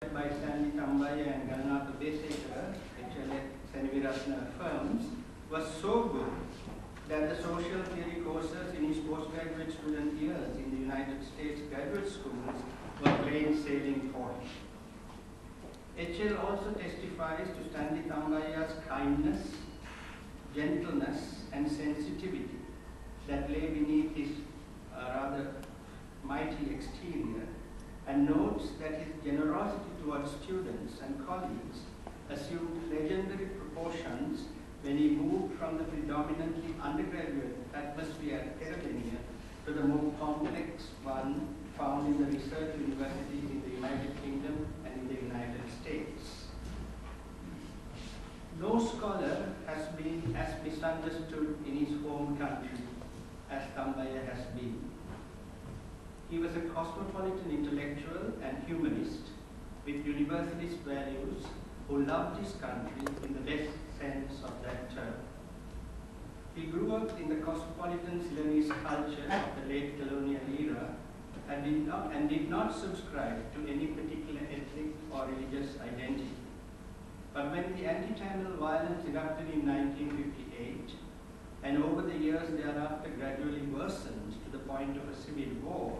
by Stanley Tambaya and Gananath Desekara, HLA Senaviratna firms, was so good that the social theory courses in his postgraduate student years in the United States graduate schools were plain sailing for him. HL also testifies to Stanley Tambaya's kindness, gentleness, and sensitivity that lay beneath his rather mighty exterior, and notes that his generosity towards students and colleagues assumed legendary proportions when he moved from the predominantly undergraduate atmosphere at Carabinian to the more complex one found in the research universities in the United Kingdom and in the United States. No scholar has been as misunderstood in his home country as Tambaya has been. He was a cosmopolitan intellectual and humanist with universalist values who loved his country in the best sense of that term. He grew up in the cosmopolitan Ceylonese culture of the late colonial era and did not subscribe to any particular ethnic or religious identity. But when the anti-Tamil violence erupted in 1958, and over the years thereafter gradually worsened to the point of a civil war,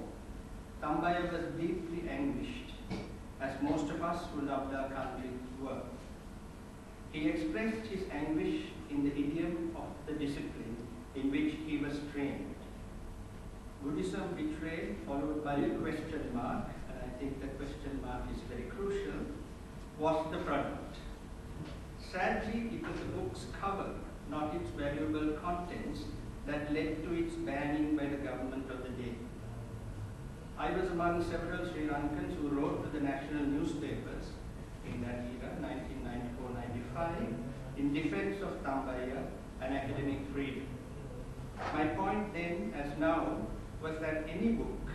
Tambaya was deeply anguished, as most of us who loved our country were. He expressed his anguish in the idiom of the discipline in which he was trained. Buddhism betrayed, followed by a question mark, and I think the question mark is very crucial, was the product. Sadly, it was the book's cover, not its valuable contents, that led to its banning by the government of the day. I was among several Sri Lankans who wrote to the national newspapers in that era, 1994-95, in defense of Tambaya and academic freedom. My point then, as now, was that any book,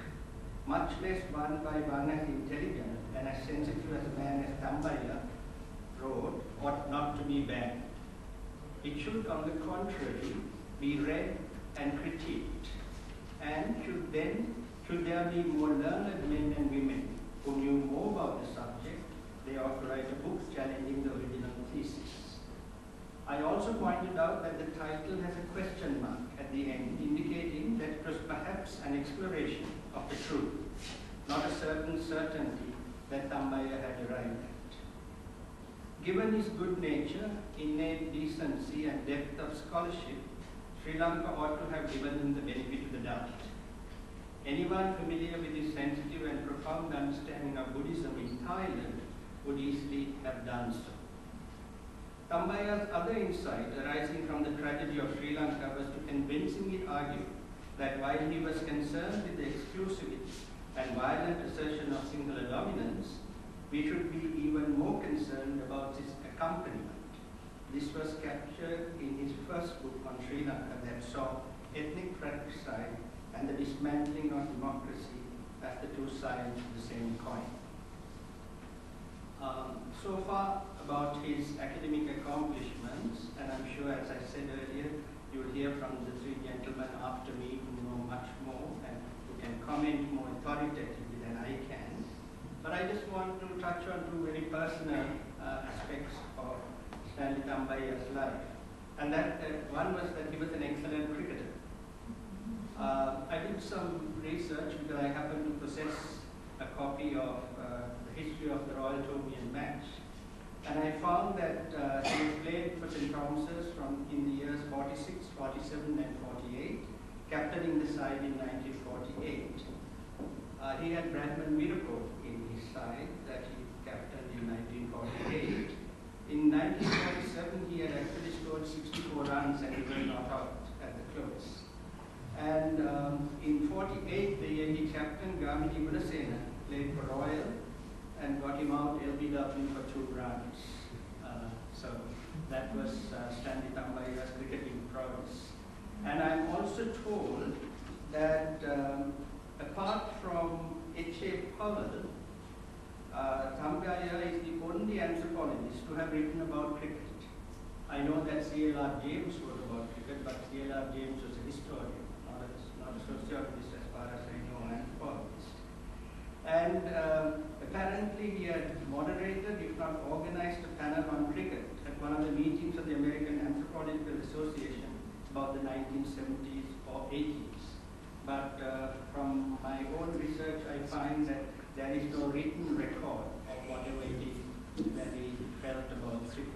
much less one by one as intelligent and as sensitive as a man as Tambaya wrote, ought not to be banned. It should, on the contrary, be read and critiqued, and should there be more learned men and women who knew more about the subject, they ought to write a book challenging the original thesis. I also pointed out that the title has a question mark at the end, indicating that it was perhaps an exploration of the truth, not a certain certainty that Tambaya had arrived at. Given his good nature, innate decency, and depth of scholarship, Sri Lanka ought to have given him the benefit of the doubt. Anyone familiar with his sensitive and profound understanding of Buddhism in Thailand would easily have done so. Tambaya's other insight arising from the tragedy of Sri Lanka was to convincingly argue that while he was concerned with the exclusivity and violent assertion of singular dominance, we should be even more concerned about its accompaniment. This was captured in his first book on Sri Lanka that saw ethnic fratricide and the dismantling of democracy as the two sides of the same coin. So far about his academic accomplishments, and I'm sure, as I said earlier, you will hear from the three gentlemen after me who know much more and who can comment more authoritatively than I can. But I just want to touch on two very personal aspects of Stanley Tambaya's life. And that one was that he was an excellent cricketer. I did some research because I happen to possess a copy of the history of the Royal Tobian match. And I found that he played for St. Thomas's in the years 46, 47, and 48, captaining the side in 1948. He had Bradman Miracle in his side that he captained in 1948. In 1947, he had actually scored 64 runs and he was not out at the close. And in 48, the year he captained, Gamini Gudasena played for Royal and got him out LBW for 2 runs. So that was Stanley Tambaya's cricketing prowess. And I'm also told that apart from H.A. Powell, Tambaya is the only anthropologist to have written about cricket. I know that C.L.R. James wrote about cricket, but C.L.R. James was a historian, not a sociologist as far as I know, an anthropologist. And apparently he had moderated, if not organized, a panel on cricket at one of the meetings of the American Anthropological Association about the 1970s or 80s. But from my own research, I find that there is no written record of whatever it is that he felt about cricket.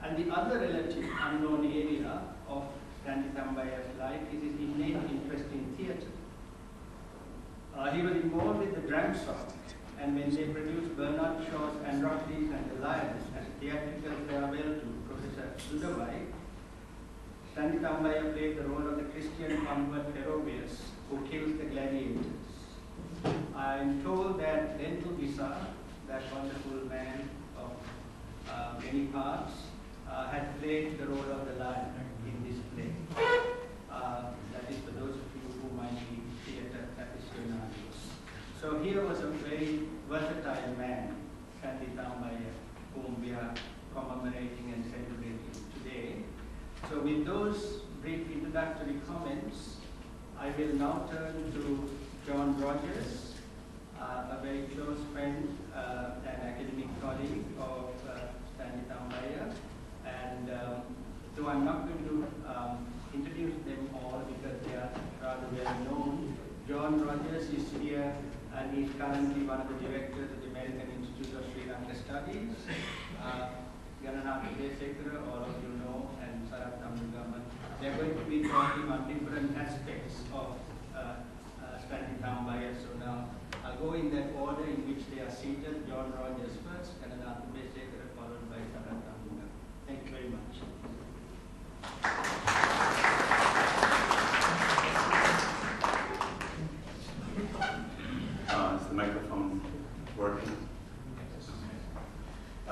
And the other relative unknown area of Stanley Tambaya's life is his innate interest in theatre. He was involved with the Dram Shop, and when they produced Bernard Shaw's Androcles and the Lions as a theatrical farewell to Professor Sudavai, Stanley Tambaya played the role of the Christian convert Herodias who kills the gladiators. I am told that Lentil Bisa, that wonderful man of many parts, had played the role of the lion in this play. That is for those of you who might be theatre aficionados. So here was a very versatile man, Stanley Tambaya, whom we are commemorating and celebrating today. So with those brief introductory comments, I will now turn to John Rogers, a very close friend and academic colleague of Stanley Tambaya. And though I'm not going to introduce them all because they are rather well known, John Rogers is here and he's currently one of the directors of the American Institute of Sri Lanka Studies. Gananath Desekara, all of you know, and Sarath Amrugaman. They're going to be talking on different aspects of Stanley Tambaya. So now I'll go in that order in which they are seated. John Rogers first, Gananath Desekara, followed by Sarath Amrugaman. Thank you very much. Is the microphone working?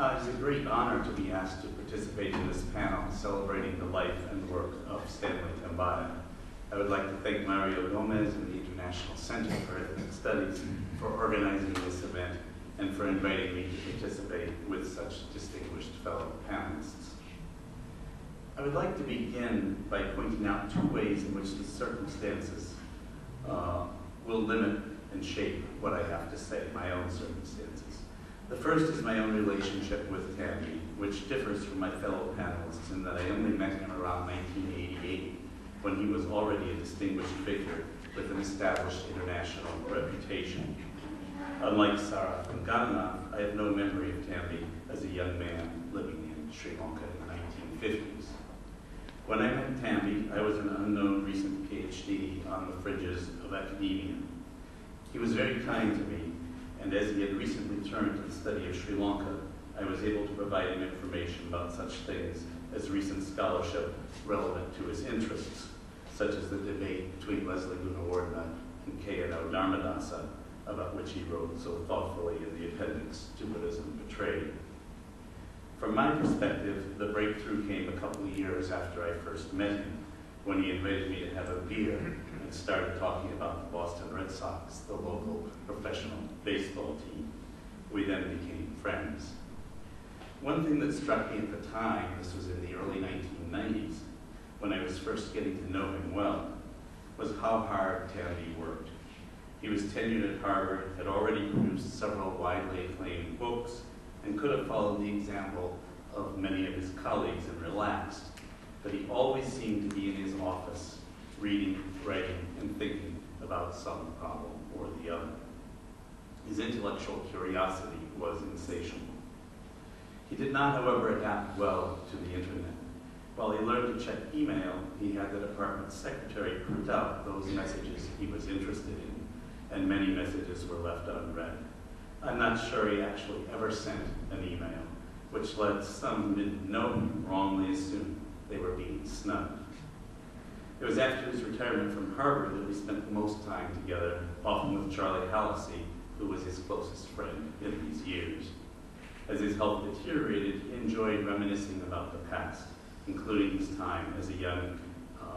It's a great honor to be asked to participate in this panel celebrating the life and work of Stanley Tambaya. I would like to thank Mario Gomez and the International Center for Ethnic Studies for organizing this event and for inviting me to participate with such distinguished fellow panelists. I would like to begin by pointing out two ways in which the circumstances will limit and shape what I have to say, my own circumstances. The first is my own relationship with Tambi, which differs from my fellow panelists in that I only met him around 1988, when he was already a distinguished figure with an established international reputation. Unlike Sarath and Gananath, I have no memory of Tambi as a young man living in Sri Lanka in the 1950s. When I met Tambi, I was an unknown recent PhD on the fringes of academia. He was very kind to me, and as he had recently turned to the study of Sri Lanka, I was able to provide him information about such things as recent scholarship relevant to his interests, such as the debate between Leslie Gunawardena and K.N.O. Dharmadasa, about which he wrote so thoughtfully in the appendix to Buddhism Betrayed. From my perspective, the breakthrough came a couple of years after I first met him, when he invited me to have a beer and started talking about the Boston Red Sox, the local professional baseball team. We then became friends. One thing that struck me at the time, this was in the early 1990s, when I was first getting to know him well, was how hard Tambi worked. He was tenured at Harvard, had already produced several widely acclaimed books, and could have followed the example of many of his colleagues and relaxed, but he always seemed to be in his office, reading, writing, and thinking about some problem or the other. His intellectual curiosity was insatiable. He did not, however, adapt well to the internet. While he learned to check email, he had the department secretary print out those messages he was interested in, and many messages were left unread. I'm not sure he actually ever sent an email, which led some who didn't know him wrongly assume they were being snubbed. It was after his retirement from Harvard that we spent the most time together, often with Charlie Hallisey, who was his closest friend in these years. As his health deteriorated, he enjoyed reminiscing about the past, including his time as a young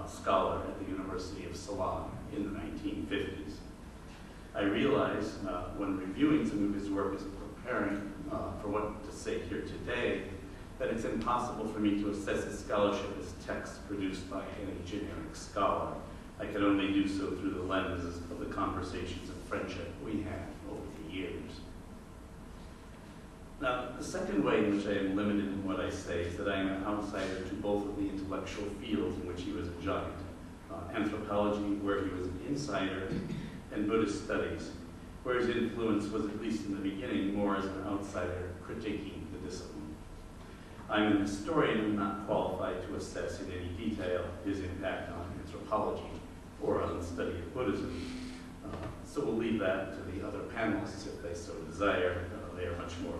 scholar at the University of Ceylon in the 1950s. I realized when reviewing some of his work as preparing for what to say here today, that it's impossible for me to assess his scholarship as text produced by any generic scholar. I could only do so through the lenses of the conversations of friendship we had years. Now, the second way in which I am limited in what I say is that I am an outsider to both of the intellectual fields in which he was a giant. Anthropology, where he was an insider, and Buddhist studies, where his influence was, at least in the beginning, more as an outsider critiquing the discipline. I'm an historian and not qualified to assess in any detail his impact on anthropology or on the study of Buddhism, so we'll leave that to the other panelists if they so desire. They are much more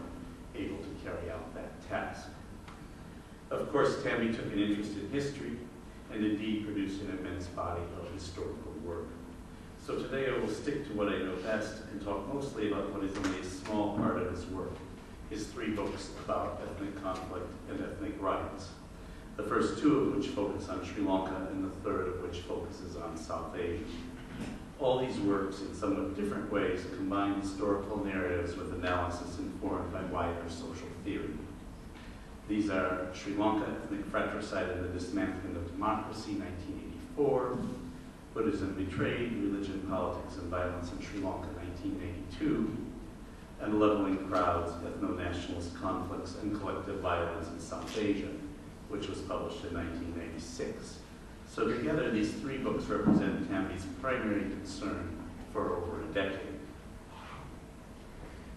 able to carry out that task. Of course, Tambi took an interest in history and indeed produced an immense body of historical work. So today I will stick to what I know best and talk mostly about what is only a small part of his work, his 3 books about ethnic conflict and ethnic riots, the first 2 of which focus on Sri Lanka and the third of which focuses on South Asia. All these works, in somewhat different ways, combine historical narratives with analysis informed by wider social theory. These are Sri Lanka, Ethnic Fratricide and the Dismantling of Democracy, 1984, Buddhism Betrayed, Religion, Politics, and Violence in Sri Lanka, 1982, and Leveling Crowds, Ethno-Nationalist Conflicts and Collective Violence in South Asia, which was published in 1996. So together, these 3 books represent Tambi's primary concern for over a decade.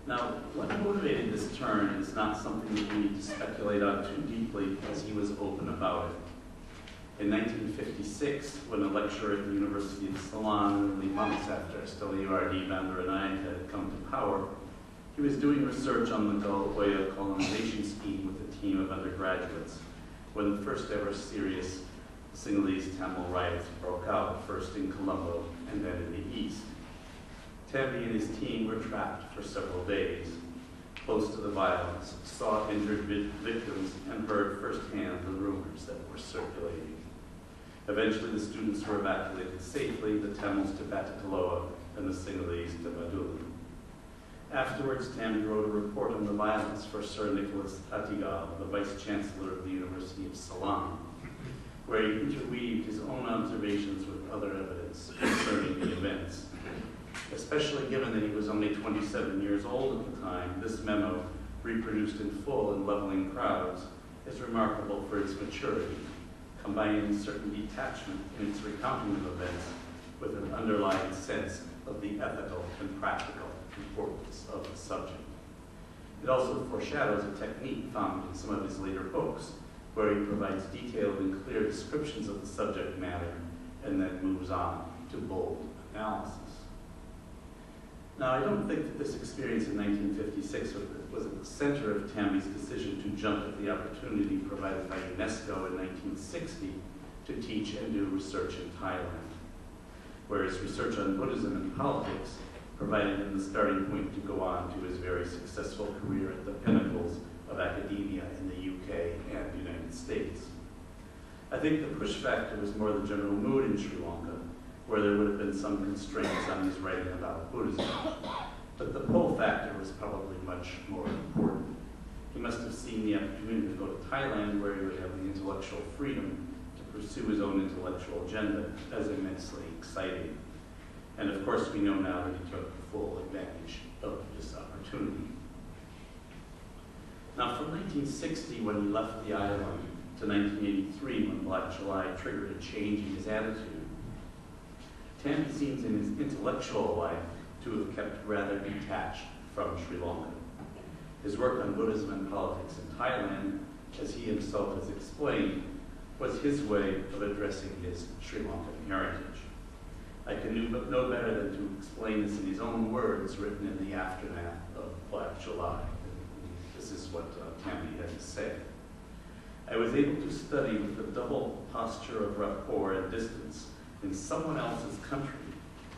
Now, what motivated this turn is not something that we need to speculate on too deeply, as he was open about it. In 1956, when a lecturer at the University of Ceylon, only months after W.R.D. Bandaranaike had come to power, he was doing research on the Oyo colonization scheme with a team of undergraduates, when the first ever serious Sinhalese Tamil riots broke out, first in Colombo and then in the east. Tambi and his team were trapped for several days, close to the violence, saw injured victims, and heard firsthand the rumors that were circulating. Eventually, the students were evacuated safely, the Tamils to Batticaloa and the Sinhalese to Badulu. Afterwards, Tambi wrote a report on the violence for Sir Nicholas Atigal, the Vice-Chancellor of the University of Ceylon, where he interweaved his own observations with other evidence concerning the events. Especially given that he was only 27 years old at the time, this memo, reproduced in full in Leveling Crowds, is remarkable for its maturity, combining a certain detachment in its recounting of events with an underlying sense of the ethical and practical importance of the subject. It also foreshadows a technique found in some of his later books, where he provides detailed and clear descriptions of the subject matter and then moves on to bold analysis. Now, I don't think that this experience in 1956 was at the center of Tambi's decision to jump at the opportunity provided by UNESCO in 1960 to teach and do research in Thailand, whereas research on Buddhism and politics provided him the starting point to go on to his very successful career at the pinnacles of academia in the UK and United States. I think the push factor was more the general mood in Sri Lanka, where there would have been some constraints on his writing about Buddhism. But the pull factor was probably much more important. He must have seen the opportunity to go to Thailand, where he would have the intellectual freedom to pursue his own intellectual agenda, as immensely exciting. And of course, we know now that he took full advantage of this opportunity. Now, from 1960, when he left the island, to 1983, when Black July triggered a change in his attitude, Tambi seems in his intellectual life to have kept rather detached from Sri Lanka. His work on Buddhism and politics in Thailand, as he himself has explained, was his way of addressing his Sri Lankan heritage. I can do no better than to explain this in his own words, written in the aftermath of Black July. This is what Tambi had to say. I was able to study with the double posture of rapport and distance in someone else's country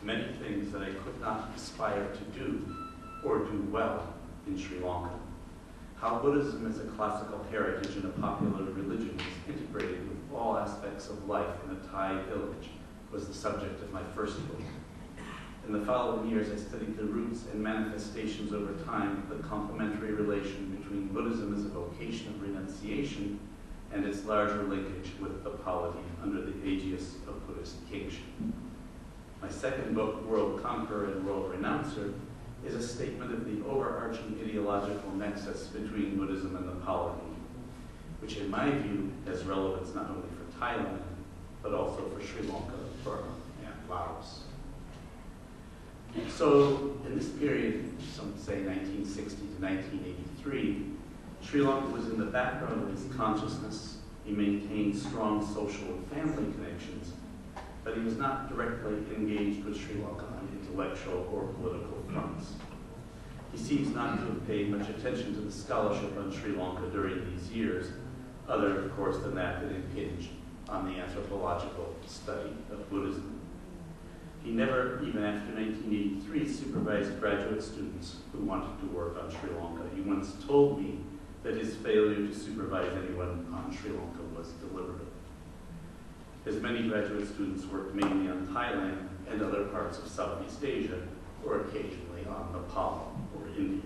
many things that I could not aspire to do or do well in Sri Lanka. How Buddhism as a classical heritage and a popular religion is integrated with all aspects of life in a Thai village was the subject of my first book. In the following years, I studied the roots and manifestations over time of the complementary relation between Buddhism as a vocation of renunciation and its larger linkage with the polity under the aegis of Buddhist kingship. My second book, World Conqueror and World Renouncer, is a statement of the overarching ideological nexus between Buddhism and the polity, which in my view has relevance not only for Thailand, but also for Sri Lanka, Burma, and Laos. So in this period, some say 1960 to 1983, Sri Lanka was in the background of his consciousness. He maintained strong social and family connections, but he was not directly engaged with Sri Lanka on intellectual or political fronts. He seems not to have paid much attention to the scholarship on Sri Lanka during these years, other, of course, than that impinged on the anthropological study of Buddhism. He never, even after 1983, supervised graduate students who wanted to work on Sri Lanka. He once told me that his failure to supervise anyone on Sri Lanka was deliberate. His many graduate students worked mainly on Thailand and other parts of Southeast Asia, or occasionally on Nepal or India.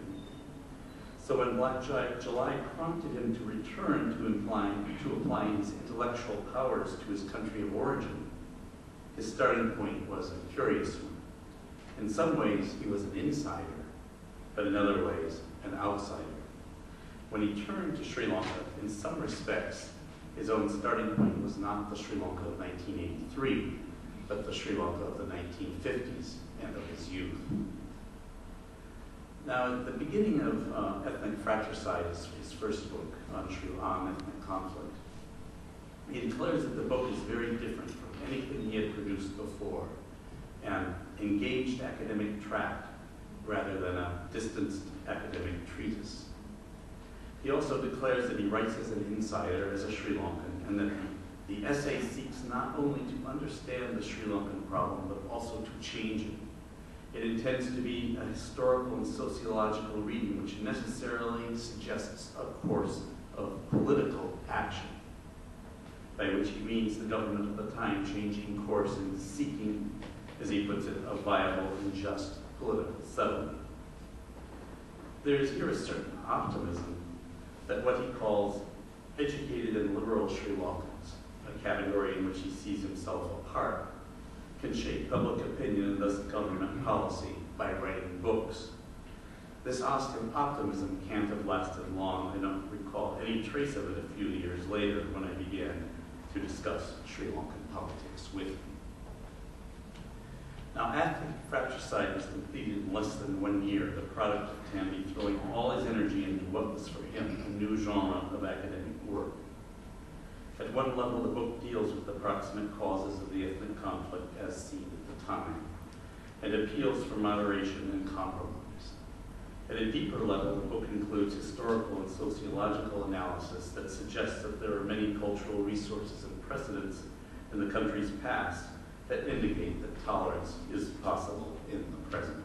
So when Black July prompted him to return to apply his intellectual powers to his country of origin, his starting point was a curious one. In some ways, he was an insider, but in other ways, an outsider. When he turned to Sri Lanka, in some respects, his own starting point was not the Sri Lanka of 1983, but the Sri Lanka of the 1950s and of his youth. Now, at the beginning of Ethnic Fratricide, his first book on ethnic conflict, he declares that the book is very different from anything he had produced before, an engaged academic tract rather than a distanced academic treatise. He also declares that he writes as an insider, as a Sri Lankan, and that the essay seeks not only to understand the Sri Lankan problem, but also to change it. It intends to be a historical and sociological reading, which necessarily suggests a course of political action, by which he means the government of the time changing course and seeking, as he puts it, a viable and just political settlement. There is here a certain optimism that what he calls educated and liberal Sri Lankans, a category in which he sees himself apart, can shape public opinion and thus government policy by writing books. This optimism can't have lasted long. I don't recall any trace of it a few years later when I began to discuss Sri Lankan politics with him. Now, Ethnic Fratricide was completed in less than 1 year, the product of Tanvi throwing all his energy into what was for him a new genre of academic work. At one level, the book deals with the proximate causes of the ethnic conflict as seen at the time, and appeals for moderation and compromise. At a deeper level, the book includes historical and sociological analysis that suggests that there are many cultural resources and precedents in the country's past that indicate that tolerance is possible in the present.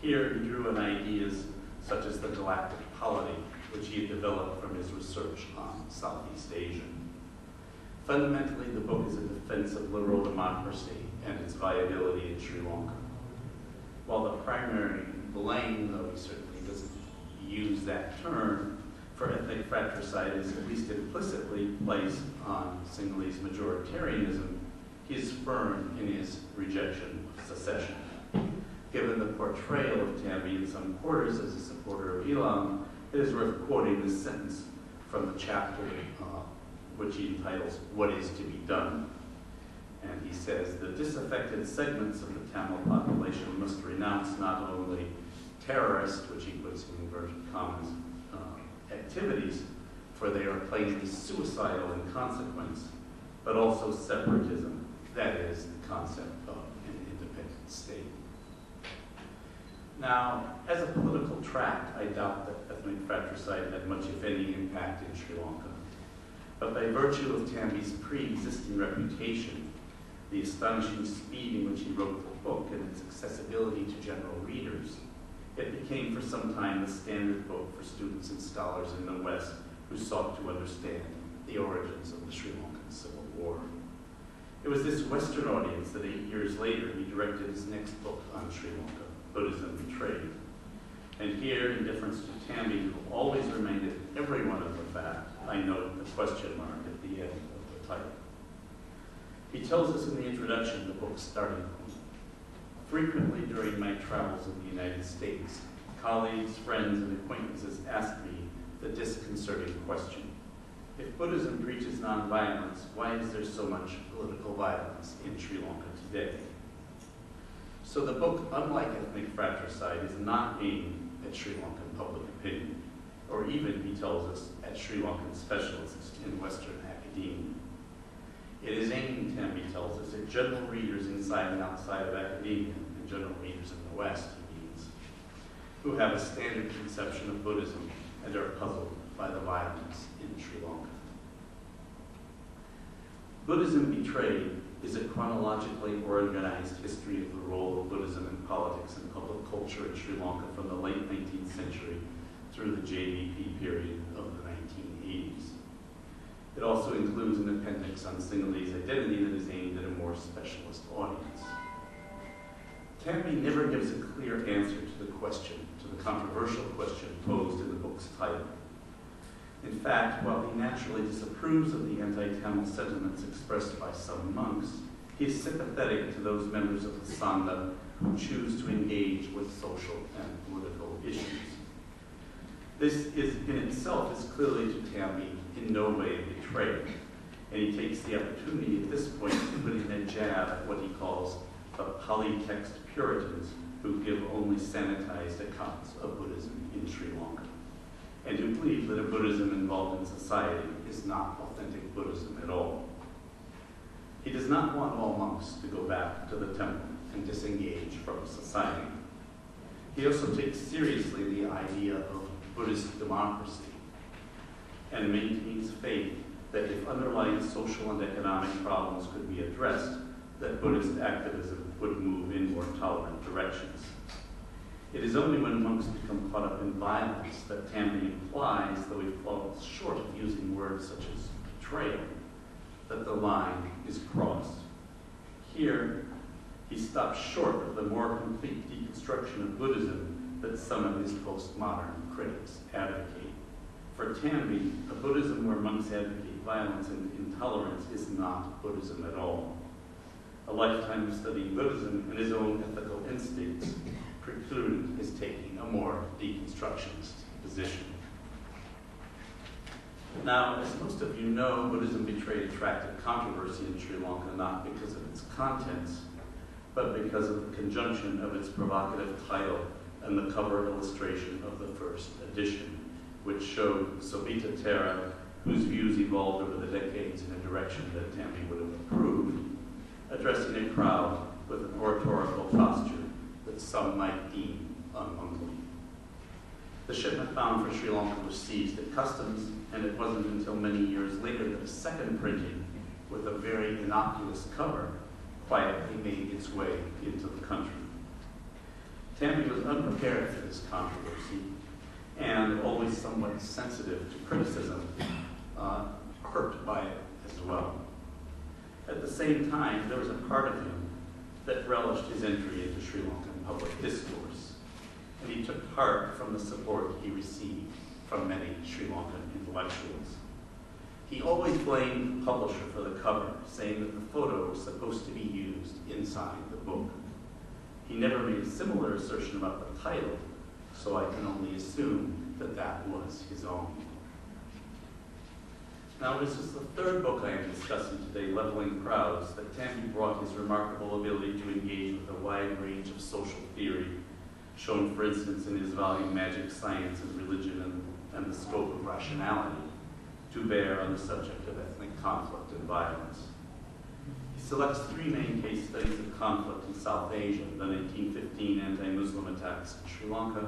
Here, he drew on ideas such as the galactic polity, which he had developed from his research on Southeast Asia. Fundamentally, the book is a defense of liberal democracy and its viability in Sri Lanka. While the primary blame, though he certainly doesn't use that term, for ethnic fratricide is at least implicitly placed on Sinhalese majoritarianism, he is firm in his rejection of secession. Given the portrayal of Tanvi in some quarters as a supporter of Elam, it is worth quoting this sentence from the chapter which he entitles, "What is to be Done?" And he says, "The disaffected segments of the Tamil population must renounce not only terrorist," which he puts in inverted commas, activities, for they are plainly suicidal in consequence, but also separatism, that is, the concept of an independent state. Now, as a political tract, I doubt that ethnic fratricide had much, if any, impact in Sri Lanka. But by virtue of Tanvi's pre-existing reputation, the astonishing speed in which he wrote the book and its accessibility to general readers, it became for some time the standard book for students and scholars in the West who sought to understand the origins of the Sri Lankan Civil War. It was this Western audience that 8 years later he directed his next book on Sri Lanka, Buddhism and Trade. And here, in deference to Tanvi, who always reminded everyone of the fact, I note the question mark at the end of the title. He tells us in the introduction the book's starting point. Frequently during my travels in the United States, colleagues, friends, and acquaintances ask me the disconcerting question: if Buddhism preaches nonviolence, why is there so much political violence in Sri Lanka today? So the book, unlike Ethnic Fratricide, is not aimed at Sri Lankan public opinion, or even, he tells us, at Sri Lankan specialists in Western academia. It is aimed, Tambi tells us, at general readers inside and outside of academia, and general readers in the West, he means, who have a standard conception of Buddhism and are puzzled by the violence in Sri Lanka. Buddhism Betrayed is a chronologically organized history of the role of Buddhism in politics and public culture in Sri Lanka from the late 19th century through the JVP period of the 1980s. It also includes an appendix on Sinhalese identity that is aimed at a more specialist audience. Tambi never gives a clear answer to the controversial question posed in the book's title. In fact, while he naturally disapproves of the anti-Tamil sentiments expressed by some monks, he is sympathetic to those members of the Sangha who choose to engage with social and political issues. This in itself is clearly to Tambi in no way betrayal, and he takes the opportunity at this point to put in a jab at what he calls the polytext Puritans who give only sanitized accounts of Buddhism in Sri Lanka, and who believe that a Buddhism involved in society is not authentic Buddhism at all. He does not want all monks to go back to the temple and disengage from society. He also takes seriously the idea of Buddhist democracy and maintains faith that if underlying social and economic problems could be addressed, that Buddhist activism would move in more tolerant directions. It is only when monks become caught up in violence that Tambi implies, though he falls short of using words such as betrayal, that the line is crossed. Here, he stops short of the more complete deconstruction of Buddhism that some of his postmodern critics advocate. For Tambi, a Buddhism where monks advocate violence and intolerance is not Buddhism at all. A lifetime of studying Buddhism and his own ethical instincts precluded his taking a more deconstructionist position. Now, as most of you know, Buddhism Betrayed attracted controversy in Sri Lanka not because of its contents, but because of the conjunction of its provocative title and the cover illustration of the first edition, which showed Sobhita Thera, whose views evolved over the decades in a direction that Tambi would have approved, addressing a crowd with an oratorical posture that some might deem unmonkly. The shipment bound for Sri Lanka was seized at customs, and it wasn't until many years later that a second printing with a very innocuous cover quietly made its way into the country. Tambi was unprepared for this controversy and always somewhat sensitive to criticism, hurt by it as well. At the same time, there was a part of him that relished his entry into Sri Lankan public discourse, and he took heart from the support he received from many Sri Lankan intellectuals. He always blamed the publisher for the cover, saying that the photo was supposed to be used inside the book. He never made a similar assertion about the title, so I can only assume that that was his own. Now, this is the third book I am discussing today, Leveling Crowds, that Tambi brought his remarkable ability to engage with a wide range of social theory, shown, for instance, in his volume Magic, Science, and Religion and the Scope of Rationality, to bear on the subject of ethnic conflict and violence. He selects three main case studies of conflict in South Asia: the 1915 anti-Muslim attacks in Sri Lanka,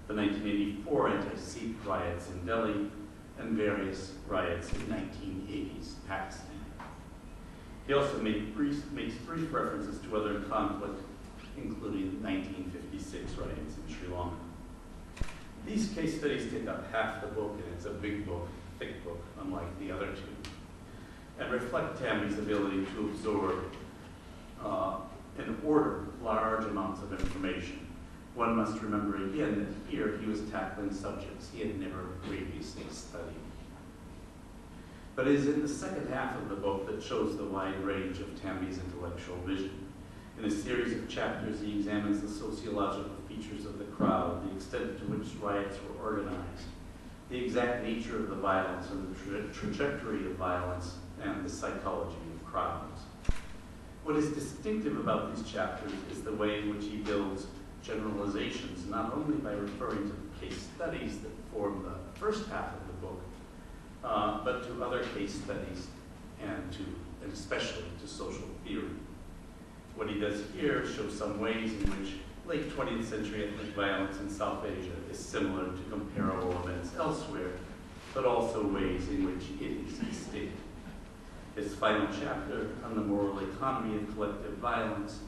the 1984 anti-Sikh riots in Delhi, and various riots in 1980s Pakistan. He also makes brief references to other conflict, including the 1956 riots in Sri Lanka. These case studies take up half the book, and it's a big book, thick book, unlike the other two, and reflect Tambi's ability to absorb and order large amounts of information. One must remember again that here he was tackling subjects he had never previously studied. But it is in the second half of the book that shows the wide range of Tambi's intellectual vision. In a series of chapters, he examines the sociological features of the crowd, the extent to which riots were organized, the exact nature of the violence and the trajectory of violence, and the psychology of crowds. What is distinctive about these chapters is the way in which he builds generalizations, not only by referring to the case studies that form the first half of the book, but to other case studies and especially to social theory. What he does here shows some ways in which late 20th century ethnic violence in South Asia is similar to comparable events elsewhere, but also ways in which it is distinct. His final chapter on the moral economy of collective violence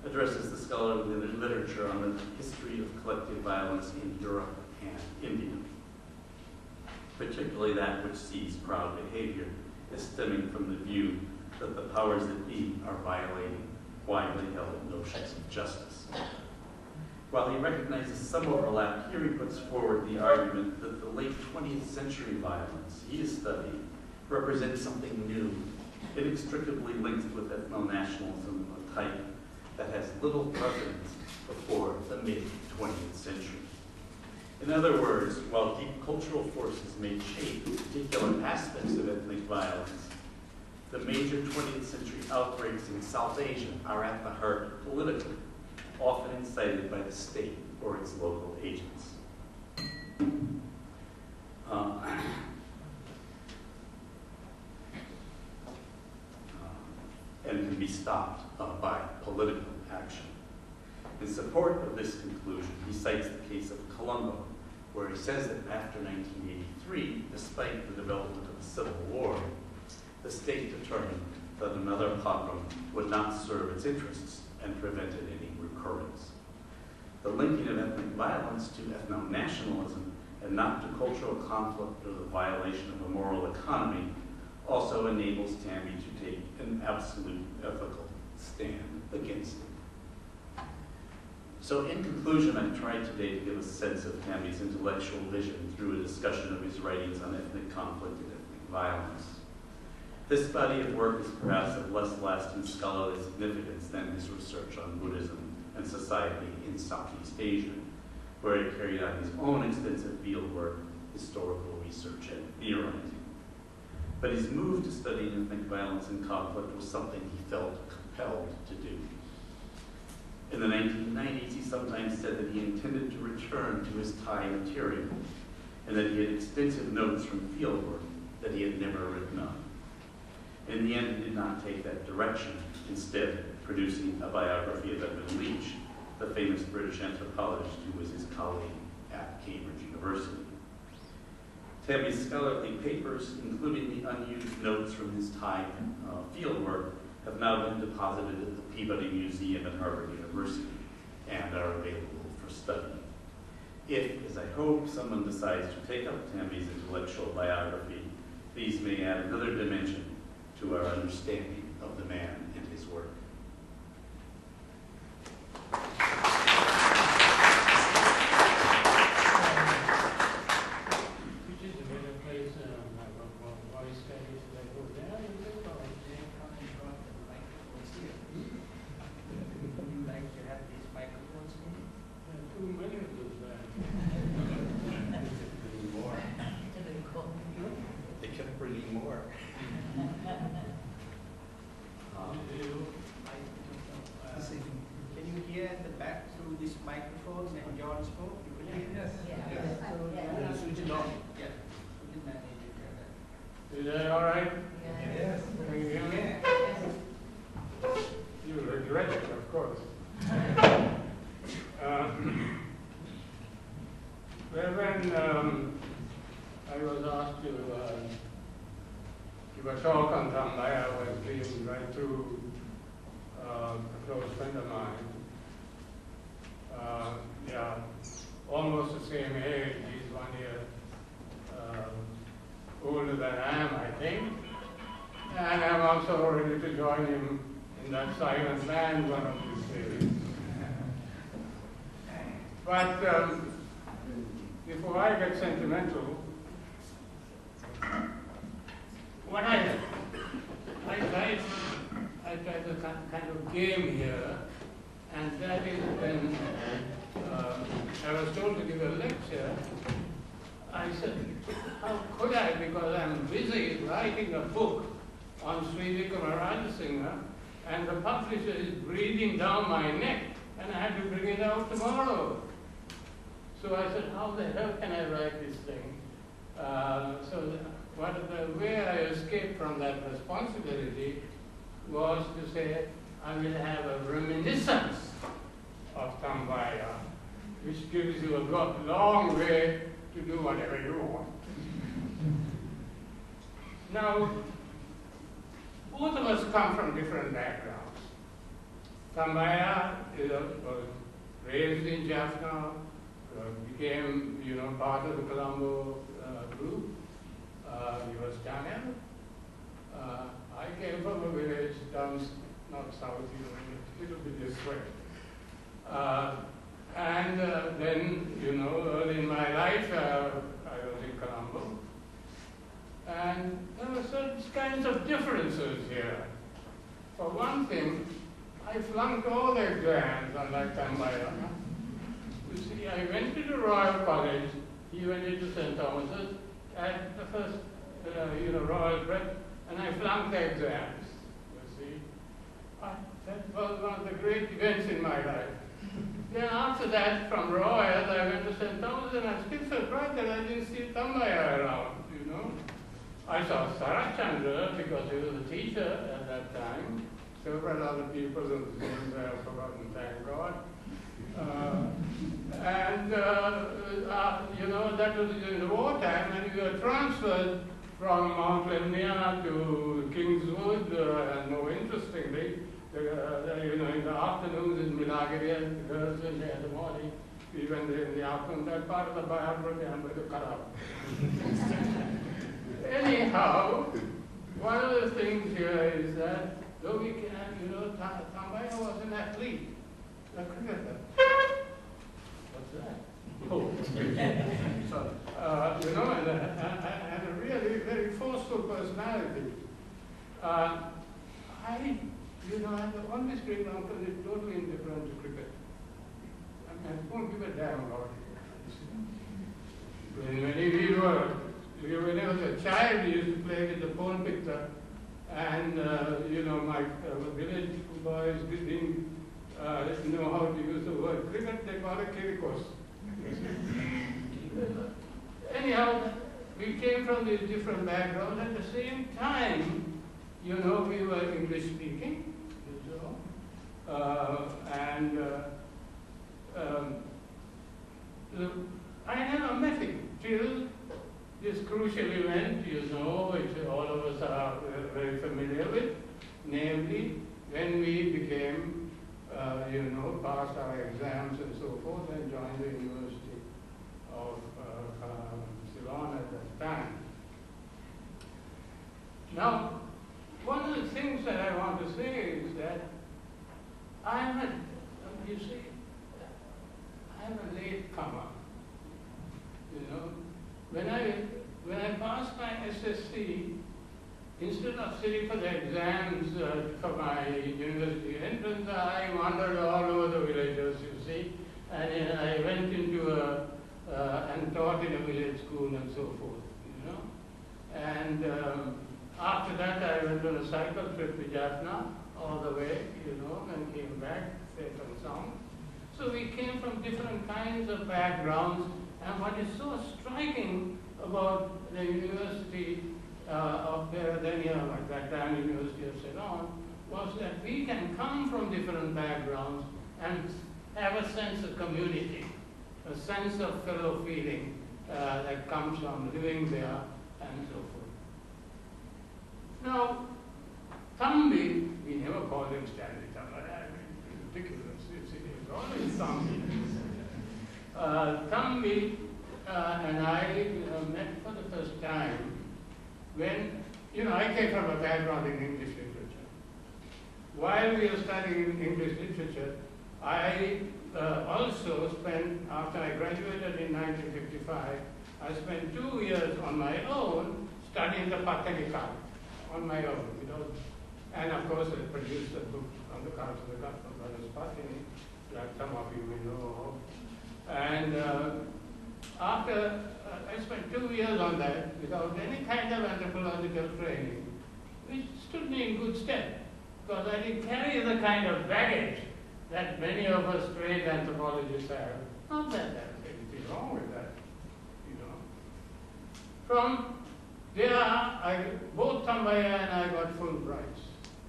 addresses the scholarly literature on the history of collective violence in Europe and India, particularly that which sees crowd behavior as stemming from the view that the powers that be are violating widely held notions of justice. While he recognizes some overlap, here he puts forward the argument that the late 20th century violence he has studied represents something new, inextricably linked with ethno-nationalism of a type that has little precedence before the mid-20th century. In other words, while deep cultural forces may shape particular aspects of ethnic violence, the major 20th century outbreaks in South Asia are at the heart politically, often incited by the state or its local agents. And can be stopped by political action. In support of this conclusion, he cites the case of Colombo, where he says that after 1983, despite the development of the Civil War, the state determined that another pogrom would not serve its interests and prevented any recurrence. The linking of ethnic violence to ethno-nationalism and not to cultural conflict or the violation of a moral economy also enables Tambi to take an absolute ethical stand against it. So in conclusion, I've tried today to give a sense of Tambi's intellectual vision through a discussion of his writings on ethnic conflict and ethnic violence. This body of work is perhaps of less lasting scholarly significance than his research on Buddhism and society in Southeast Asia, where he carried out his own extensive fieldwork, historical research, and theorizing. But his move to study ethnic violence and conflict was something he felt compelled to do. In the 1990s, he sometimes said that he intended to return to his Thai material, and that he had extensive notes from fieldwork that he had never written up. In the end, he did not take that direction, instead producing a biography of Edmund Leach, the famous British anthropologist who was his colleague at Cambridge University. Tambi's scholarly papers, including the unused notes from his Thai fieldwork, have now been deposited at the Peabody Museum at Harvard University and are available for study. If, as I hope, someone decides to take up Tambi's intellectual biography, these may add another dimension to our understanding of the man and his work. Is that all right? Yes. Can you hear me? You regret it, of course. When I was asked to give a talk on Tambaya, I was being right through a close friend of mine. Yeah, almost the same age. He's 1 year older than I am, I think. And I'm also ready to join him in that silent band one of these days. But before I get sentimental, what I tried a kind of game here and that is when I was told to give a lecture. I said, how could I, because I'm busy writing a book on Sri Vikram Rajasinghe, and the publisher is breathing down my neck, and I had to bring it out tomorrow. So I said, how the hell can I write this thing? The way I escaped from that responsibility was to say, I will have a reminiscence of Tambaya, which gives you a long way to do whatever you want. Now, both of us come from different backgrounds. Tambaya was raised in Jaffna, became, part of the Colombo group. He was Tamil. I came from a village down, not south, a little bit this way. Then, early in my life, I was in Colombo. And there were certain kinds of differences here. For one thing, I flunked all the exams, unlike Tambaya. You see, I went to the Royal College, he went into St. Thomas's, at the first, Royal Prep, and I flunked the exams, you see. That was one of the great events in my life. Then after that, from Royal, I went to St. Thomas, and I'm still surprised that I didn't see Tambaya around, I saw Sarachandra because he was a teacher at that time. Several other people whose names I have forgotten, thank God. That was in the wartime, and we were transferred from Mount Lemnia to Kingswood, and more interestingly, in the afternoons in Milagiri, the girls in the morning, even in the afternoon, that part of the biography I'm going to cut out. Anyhow, one of the things here is that though we can, Tambaya was an athlete, a cricketer. What's that? Oh, sorry. And a really very forceful personality. I have always great uncle is totally indifferent to cricket. I won't give a damn about it. When I was a child, we used to play with the phone picture, and my village boys didn't know how to use the word cricket, they call it kirikos. Anyhow, we came from these different backgrounds. At the same time, we were English speaking, I never met him till this crucial event, which all of us are very familiar with, namely when we became, passed our exams and so forth and joined the University of Ceylon at that time. Now, one of the things that I want to say is that I'm a late comer. When I passed my SSC, instead of sitting for the exams for my university entrance, I wandered all over the villages, and I went into and taught in a village school and so forth, And after that, I went on a cycle trip to Jaffna all the way, and came back safe and sound. So we came from different kinds of backgrounds, and what is so striking about the University of Peradeniya, at that time University of Ceylon, was that we can come from different backgrounds and have a sense of community, a sense of fellow feeling that comes from living there and so forth. Now, Thambi, we never called him Stanley Thambi, ridiculous, it was always Thambi. Thambi and I met for the first time when, I came from a background in English literature. While we were studying English literature, I also spent, after I graduated in 1955, I spent 2 years on my own studying the Pathanika, on my own, and of course I produced a book on the cards of the Brothers Patini, that some of you may know of. And after I spent 2 years on that without any kind of anthropological training, which stood me in good stead, because I didn't carry the kind of baggage that many of us trained anthropologists have. Not that there's anything wrong with that, you know. From there, both Tambaya and I got Fulbrights,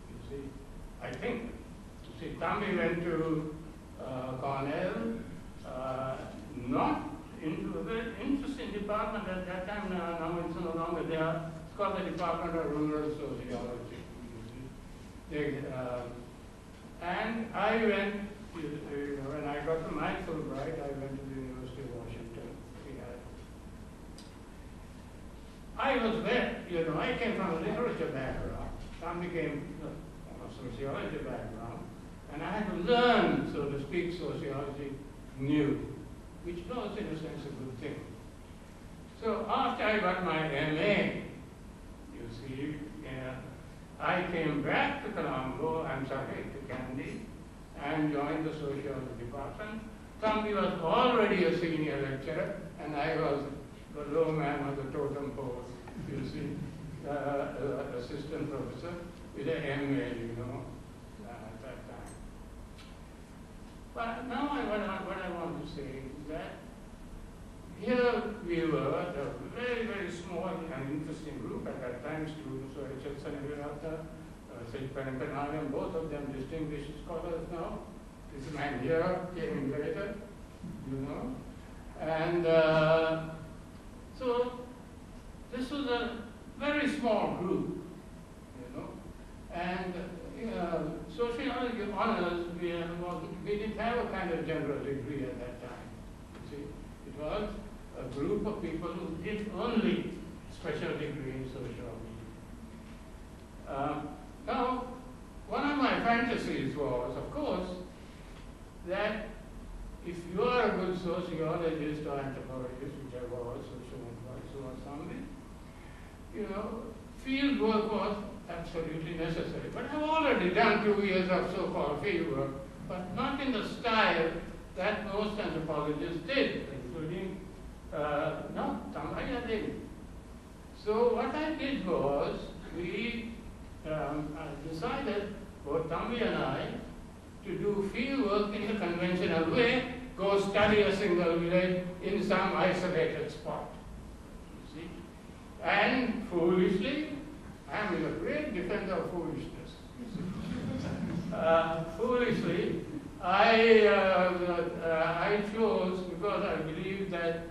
you see, I think. You see, Tambi went to Cornell, not into a very interesting department at that time. Now it's no longer there. It's called the Department of Rural Sociology. And I went, when I got to my Fulbright, I went to the University of Washington. I was there, I came from a literature background. Tambi came from a sociology background. And I had to learn, so to speak, sociology new, which was, in a sense, a good thing. So after I got my MA, you see, I came back to Colombo, to Kandy, and joined the sociology department. Tambi was already a senior lecturer, and I was the low man on the totem pole, you see, assistant professor with an MA, at that time. But now what I want to say is that here we were, a very, very small and interesting group at that time, students were H.L. Sanagirata, St. Parampanariam, both of them distinguished scholars now. This man here came in later, And so this was a very small group, And sociology honors, we didn't have a kind of general degree at that time. You see, it was a group of people who did only special degree in sociology. Now, one of my fantasies was, of course, that if you are a good sociologist or anthropologist, which I was, social anthropologist or something, field work was absolutely necessary. But I've already done 2 years of so-called field work, but not in the style that most anthropologists did, including, Tambaya did. So what I did was, I decided, both Tambi and I, to do field work in the conventional way, go study a single village in some isolated spot. You see? And foolishly, I am a great defender of foolishness. Foolishly, I chose, because I believe that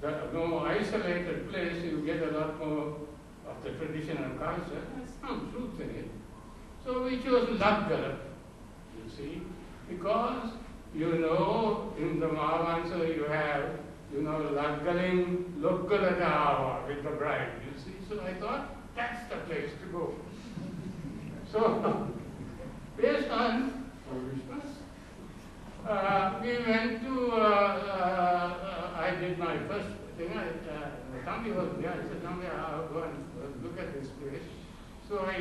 the more isolated place, you get a lot more of the traditional culture. There's some truth in it. So we chose Laggar, you see, because, in the Mahavansa you have, Laggaling Lokkaladawa with the bride, you see. So I thought, that's the place to go. So, based on foolishness, we went to, I did my first thing, Tambi was there, I said, Tambi, I'll go and look at this place. So I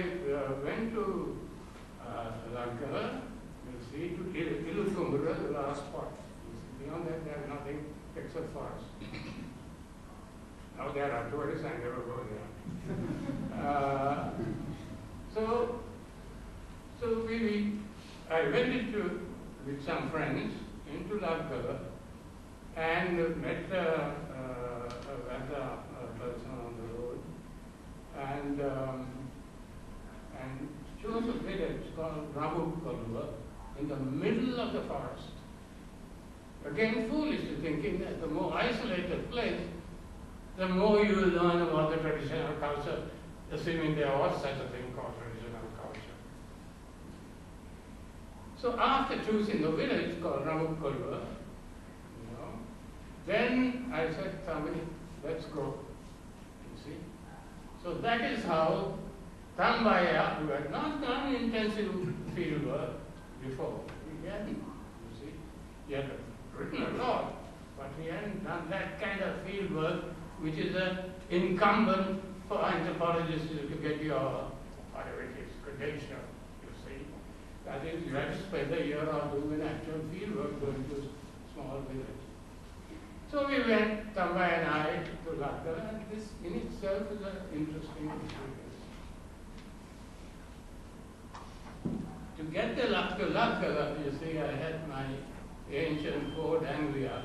went to Laggar, you see, to Ilukumbura, the last spot. Beyond that, there's nothing except forest. Now there are tourists, I never go there. I went with some friends into Laggar and met a person on the road and chose a village called Rabukalua in the middle of the forest. Again, foolishly thinking that the more isolated place, the more you will learn about the traditional culture, assuming there was such a thing called traditional culture. So after choosing the village called Ramukalua, then I said, Tambi, let's go. You see? So that is how Tambaya, who had not done intensive field work before, he hadn't, you see. He had written a lot, but he hadn't done that kind of field work, which is incumbent for anthropologists to get your, whatever it is, credential, you see. That is, you have to spend a year or two in actual field work going to a small village. So we went, Tamba and I, to Lakkala, and this in itself is an interesting experience. To get to Lakkala, you see, I had my ancient Fort Anglia,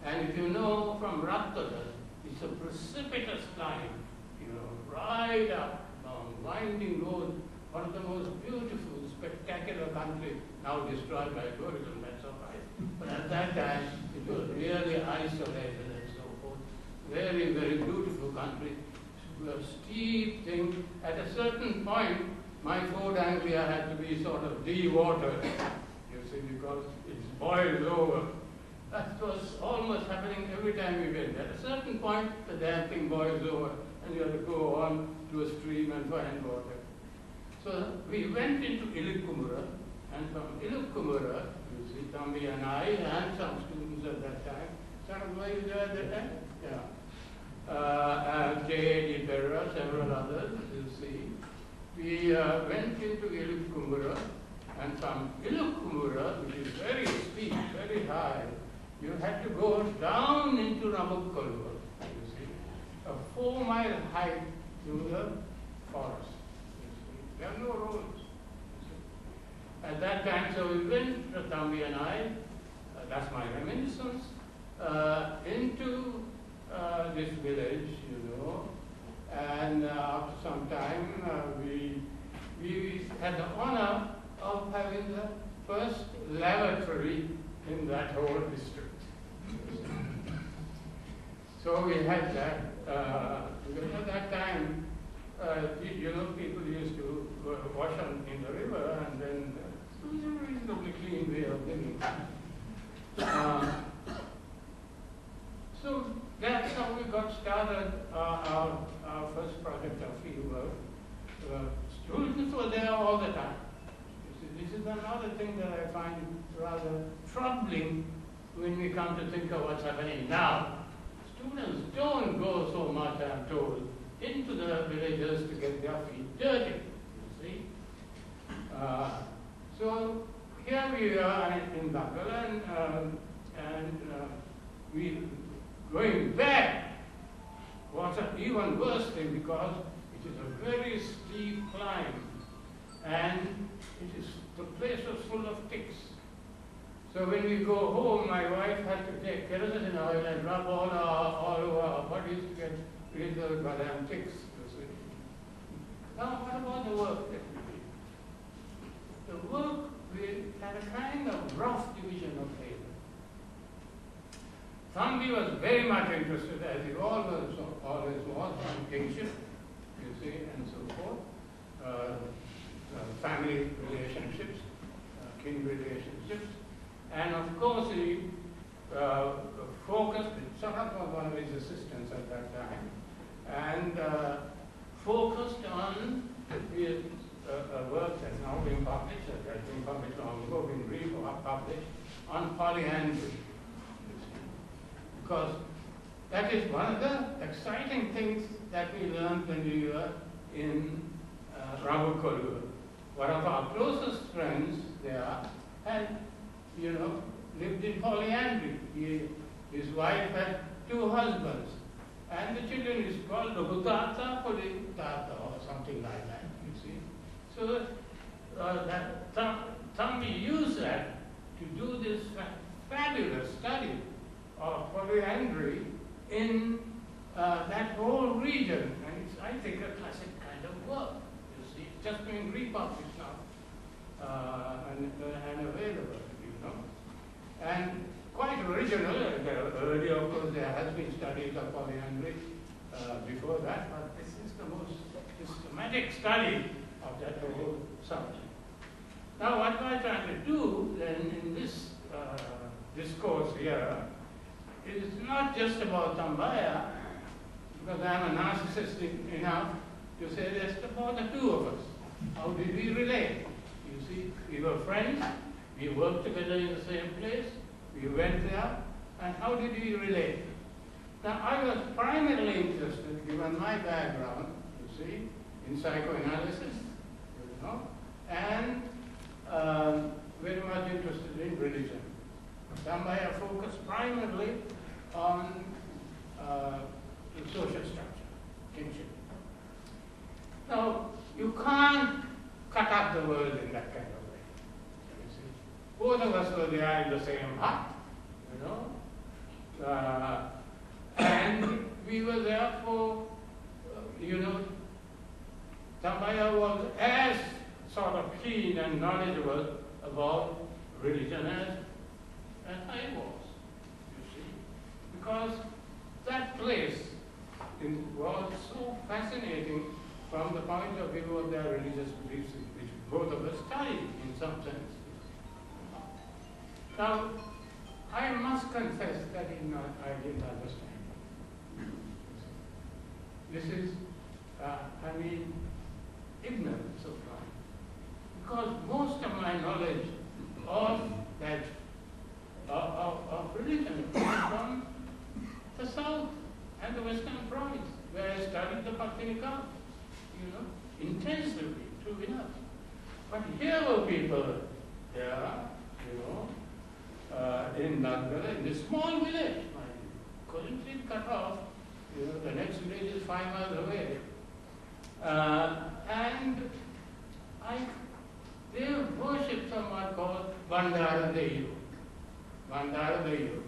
and if you know from Lakkala, it's a precipitous climb, right up on winding road, one of the most beautiful, spectacular country, now destroyed by tourism, that's all right. But at that time, it was really isolated and so forth. Very, very beautiful country. A steep thing. At a certain point, my Fort Anglia had to be sort of de-watered, you see, because it's boiled over. That was almost happening every time we went. At a certain point, the damn thing boils over, and you have to go on to a stream and find water. So we went into Ilikkumura, and from Ilikkumura, you see, Thambi and I, and some students at that time, Sanagwai was there at that time? Yeah. J.A.D. Perra, several others, you see. We went into Ilikkumura, and from Ilikkumura, which is very steep, very high, you had to go down into Ramukkalur, you see, a 4-mile hike through the forest. There are no roads. At that time, so we went, Thambi and I, that's my reminiscence, into this village, and after some time, we had the honor of having the first lavatory in that whole district. So we had that, because at that time, people used to wash in the river, and then it was a reasonably clean way of living. So that's how we got started our first project of field work. Students were there all the time. This is another thing that I find rather troubling when we come to think of what's happening now. Students don't go so much, I'm told, into the villages to get their feet dirty, you see. So here we are in Lakkala, and we going back was an even worse thing because it is a very steep climb, and the place was full of ticks. So when we go home, my wife had to take kerosene oil and rub all over our bodies to get rid of the goddamn ticks, you see. Now, what about the work that we did? The work, we had a kind of rough division of labor. Thambi was very much interested, as he always was, on kingship, you see, and so forth, family relationships, kin relationships, and of course he focused, Sarat was one of his assistants at that time, and focused on his work that's now been published, that has been published long ago, been republished, on polyandry. Because that is one of the exciting things that we learned when we were in Ramukkalur. One of our closest friends there had, lived in polyandry. His wife had 2 husbands, and the children is called Rahutata, Pulitata, or something like that, you see. So Thambi used that to do this fabulous study of polyandry in that whole region, and it's, I think, a classic kind of work. You see, it's just being republished now and available, and quite original. Earlier, of course, there has been studies of polyandry before that, but this is the most systematic study of that whole subject. Now, what am I trying to do then in this discourse here? It is not just about Tambaya, because I am a narcissist enough to say that's about the 2 of us. How did we relate? You see, we were friends, we worked together in the same place, we went there, and how did we relate? Now, I was primarily interested, given my background, you see, in psychoanalysis, and very much interested in religion. Tambaya focused primarily on the social structure, kinship. Now, you can't cut up the world in that kind of way. You see. Both of us were there in the same hut, you know. And we were there for, Tambaya was as sort of keen and knowledgeable about religion as I was, you see. Because that place was so fascinating from the point of view of their religious beliefs, which both of us studied in some sense. Now, I must confess that I didn't understand. This is, ignorance of mine. Because most of my knowledge of that, of religion comes from the South and the Western province, where I studied the Bhakti-Nikaya, intensively, true enough. But here were people there, in Nagara, in this small village, couldn't be cut off. The next village is 5 miles away. And they worship someone called Bandara Deyu. Bandara Deyu.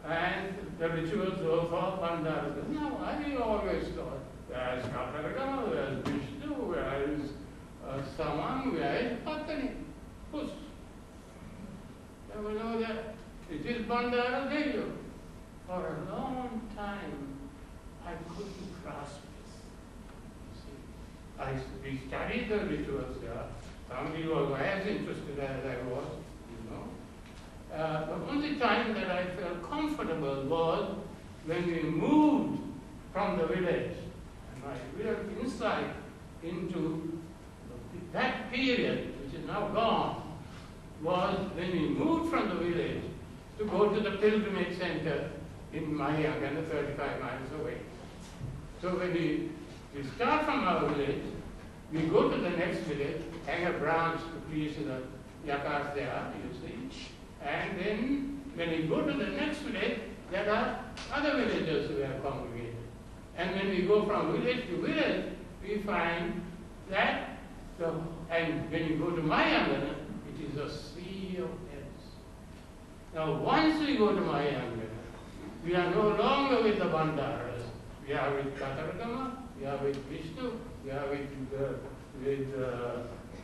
And the rituals were for Bandara Deyu. Now, I always thought, where is Kataragama, where is Vishnu, where is Samang, where is Patani? Push. They will know that it is Bandara Deyu. For a long time, I couldn't grasp this. We studied the rituals there. Tamil was as interested as I was, The only time that I felt comfortable was when we moved from the village. And my real insight into that period, which is now gone, was when we moved from the village to go to the pilgrimage center in Mahayagana, 35 miles away. So when we start from our village, we go to the next village, hang a branch to please the yakas there, you see. And then when we go to the next village, there are other villagers who are congregated. And when we go from village to village, we find that, and when you go to Mahayagana, it is a sea of heads. Now once we go to Mahayagana, we are no longer with the Bandaras. We are with Kataragama, we are with Vishnu, we are with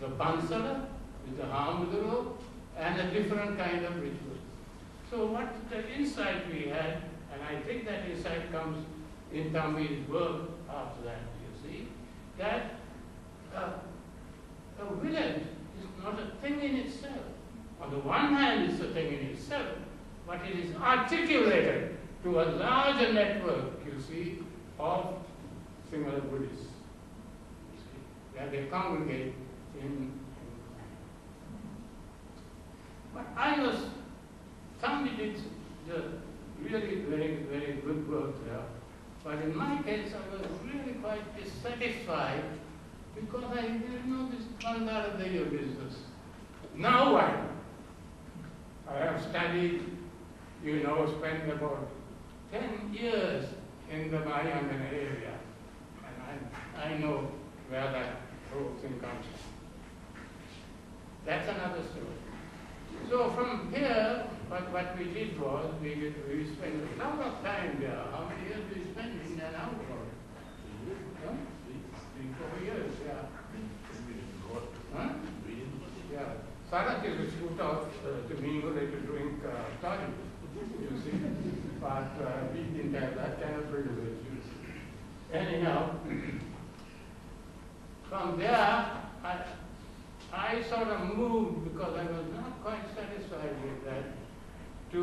the Pansala, with the Hamuduru, and a different kind of ritual. So what the insight we had, and I think that insight comes in Tami's work after that, you see, that a village is not a thing in itself. On the one hand, it's a thing in itself, but it is articulated to a larger network, you see, of similar Buddhists, you see, where they congregate in. But somebody did really very, very good work there. But in my case, I was really quite dissatisfied because I didn't know this Bandara Deyu business. Now I have studied, spent about 10 years in the Mahayagana area, and I know where that whole thing comes from. That's another story. So from here, what we did was, we spent a lot of time there. How many years we spent in and out? 3-4 years, yeah. Huh? Yeah. Sarat is a shoot out to mingle to drink toddy, you see. But we didn't have that kind of privilege. Anyhow, from there, I sort of moved, because I was not quite satisfied with that, to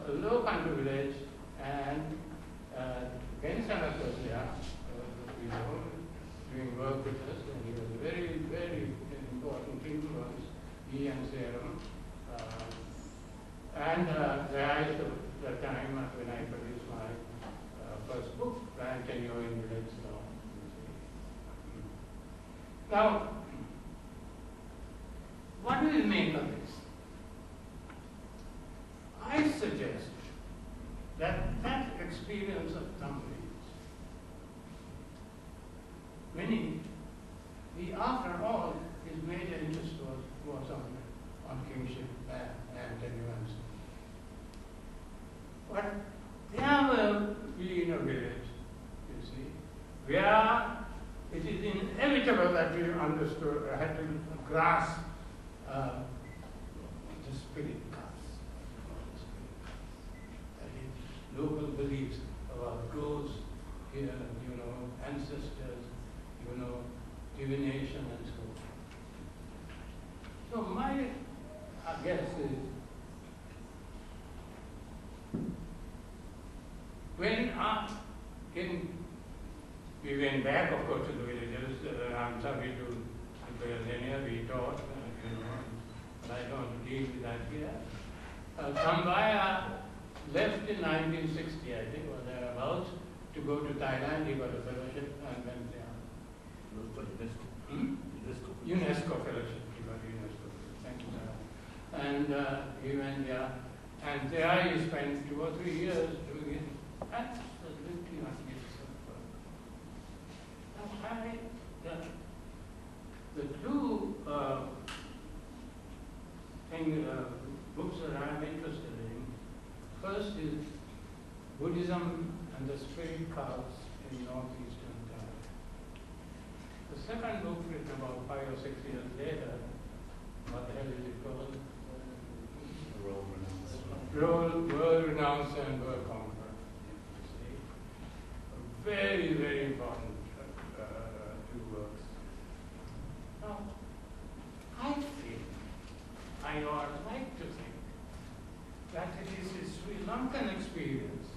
a low country village, and Gensanak was there, doing work with us, and he was a very, very important influence, he and Seram. And there is the time when I produced my first book, Grand Tenure in Village Law. Now, we make of this? I suggest that that experience of Tamils, many, after all, his major interest was on kingship and nuance. But there will be in a village, you see, where it is inevitable that we had to grasp the spirit caste. That is, local beliefs about ghosts, ancestors, divination and so on. So my guess is, we went back, of course, to the villages. I'm sorry to Tanzania, we taught, but I don't deal with that here. Tambaya left in 1960, I think, or thereabouts, to go to Thailand. He got a fellowship and went there. UNESCO fellowship. He got UNESCO. Thank you, sir. And he went there. And there he spent 2 or 3 years doing it absolutely magnificent work. The two books that I'm interested in, first is Buddhism and the Spirit Cults in Northeastern Thailand. The second book, written about 5 or 6 years later, what the hell is it called? World Renounced and World Conquered. Very, very important two works. Now, I would like to think that it is a Sri Lankan experience,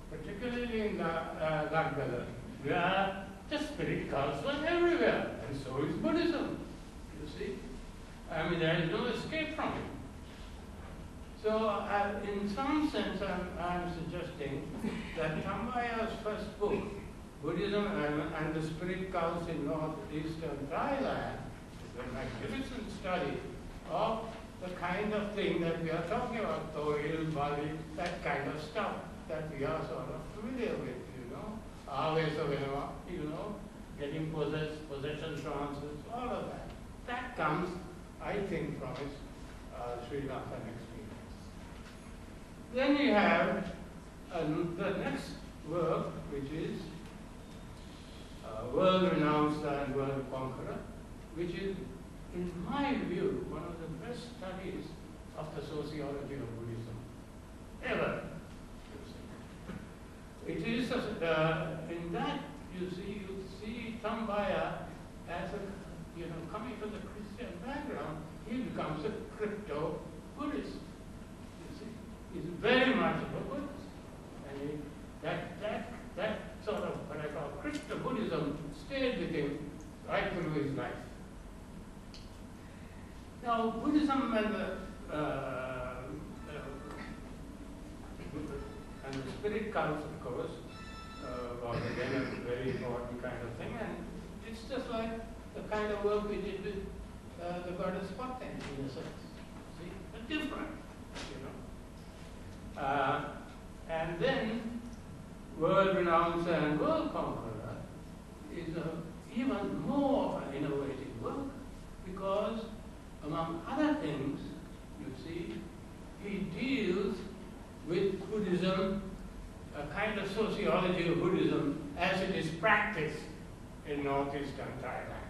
particularly in Nagdala, where the spirit cults were everywhere, and so is Buddhism, you see. I mean, there is no escape from it. So, in some sense, I'm suggesting that Tambaya's first book, Buddhism and the Spirit Cults in Northeastern Thailand, is a magnificent study of the kind of thing that we are talking about, Toil, Bali, that kind of stuff that we are sort of familiar with, Avesaveva, getting possession trances, all of that. That comes, I think, from its Sri Lankan experience. Then you have the next work, which is World Renounced and World Conqueror, which is, in my view, one of the best studies of the sociology of Buddhism ever. It is, in that, you see Tambaya as coming from the Christian background, he becomes a crypto-Buddhist. You see, he's very much of a Buddhist. And that sort of what I call crypto-Buddhism stayed with him right through his life. Now, Buddhism and the spirit cults, of course, was again a very important kind of thing, and it's just like the kind of work we did with the goddess Pate, in a sense. See, but different, and then World Renounced and World Conqueror is even more of an innovative work, because among other things, you see, he deals with Buddhism, a kind of sociology of Buddhism as it is practiced in northeastern Thailand.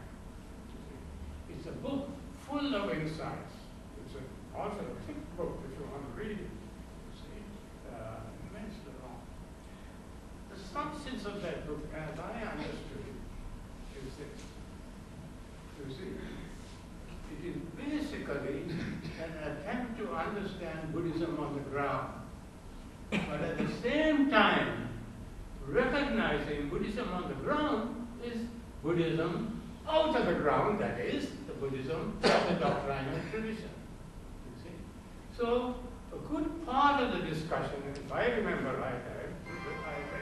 It's a book full of insights. It's also a thick book if you want to read it. You see, immensely long. The substance of that book, as I understood it, is this. You see, it is basically an attempt to understand Buddhism on the ground, but at the same time, recognizing Buddhism on the ground is Buddhism out of the ground, that is, the Buddhism of the doctrinal tradition. You see? So, a good part of the discussion, if I remember right, I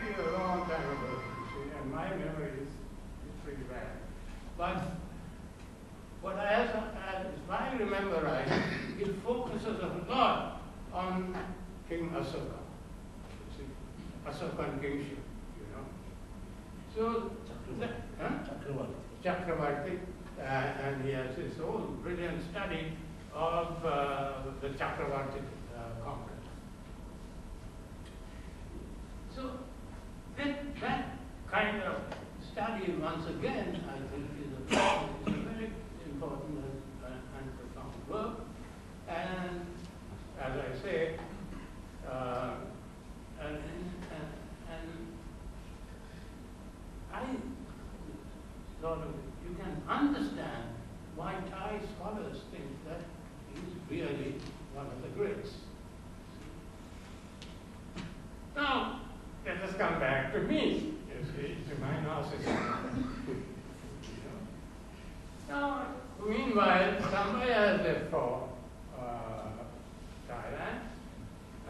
read it a long time ago, you see, and my memory is pretty bad. But as if I remember right, it focuses a lot on King Asoka. See, Asokan kingship, you know. So, Chakravarti, and he has his own brilliant study of the Chakravarti conquest. So, that kind of study, once again, I think is a very important and profound work. And as I say, and I sort of, you can understand why Thai scholars think that he's really one of the greats. Now, let us come back to me, you see, to my narcissism. Now, meanwhile, Tambaya has left for Thailand.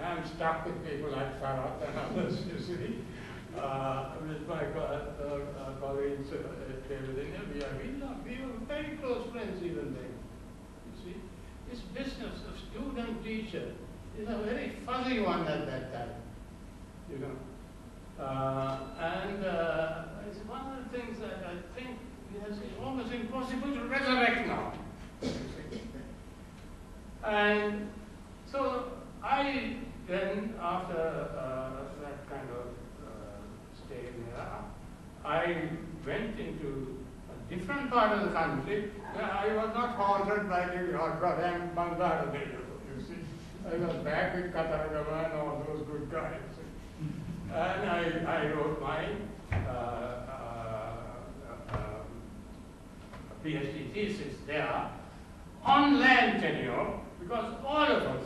I'm stuck with people like Farhat and others, you see. With my colleagues at David India, we were very close friends even then. You see, this business of student-teacher is a very fuzzy one at that time, you know. It's one of the things that I think is almost impossible to resurrect now. And so I then, after that kind of stay there, I went into a different part of the country where I was not haunted by the goddamn Bangladesh, you see. I was back with Kataragama and all those good guys. And I wrote my PhD thesis there on land tenure, because all of us,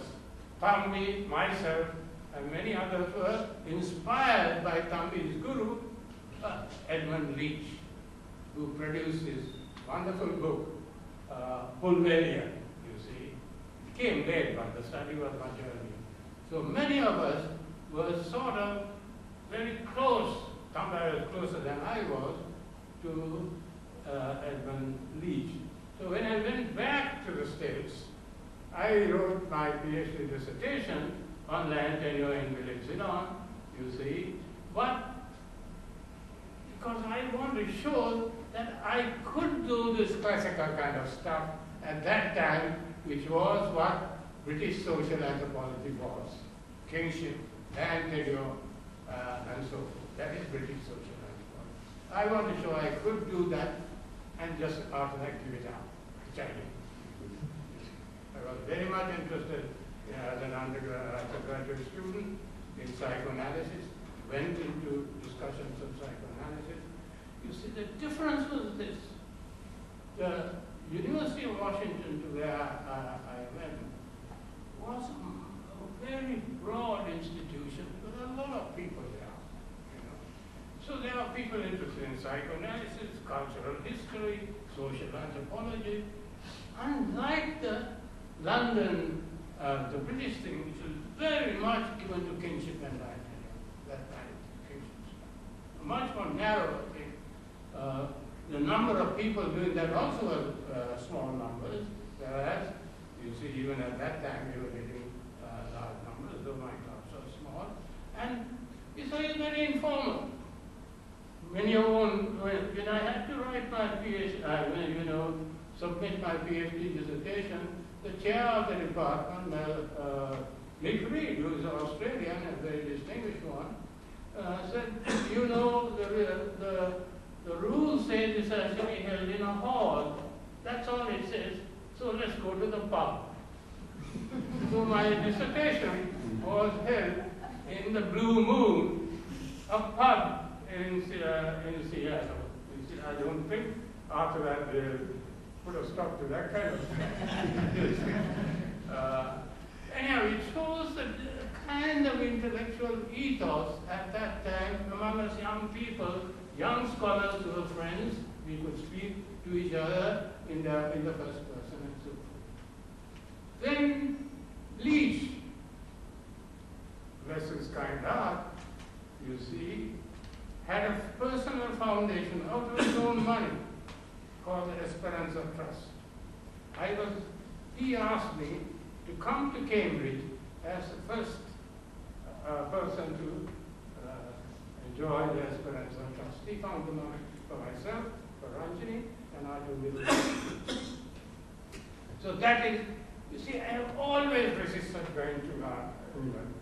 Thambi, myself, and many others were inspired by Thambi's guru, Edmund Leach, who produced his wonderful book, Pulverian, you see. It came late, but the study was much earlier. So many of us were sort of very close, Thambi was closer than I was, to Edmund Leach. So when I went back to the States, I wrote my PhD dissertation on land tenure in village Ceylon, you see, but because I want to show that I could do this classical kind of stuff at that time, which was what British social anthropology was. Kingship, land tenure, and so forth. That is British social anthropology. I want to show I could do that and just after that give it up, which I did. I was very much interested as an undergraduate student in psychoanalysis, went into discussions of psychoanalysis. You see, the difference was this. The University of Washington, to where I went, was a very broad institution with a lot of people there. You know. So there are people interested in psychoanalysis, cultural history, social anthropology. Unlike the London, the British thing, which was very much given to kinship and land tenure, that kind of kinship. A much more narrow thing. The number of people doing that also were small numbers, whereas, you see, even at that time we were getting large numbers, though my clubs are small. And it's very informal. When I had to write my PhD, submit my PhD dissertation, the chair of the department, Mick Reed, who is an Australian, a very distinguished one, said, the rules say this has to be held in a hall. That's all it says. So let's go to the pub. So my dissertation was held in the Blue Moon, a pub in Seattle. I don't think after that they put a stop to that kind of thing. Anyhow, it shows the kind of intellectual ethos at that time among us young people, young scholars who were friends. We could speak to each other in the first person and so forth. Then Leach, bless his kind heart, you see, had a personal foundation out of his own money called the Esperanza Trust. he asked me to come to Cambridge as the first person to enjoy the Esperanza Trust. He found the money for myself, for Ranjini, and I do middle. So that is, you see, I have always resisted going to England.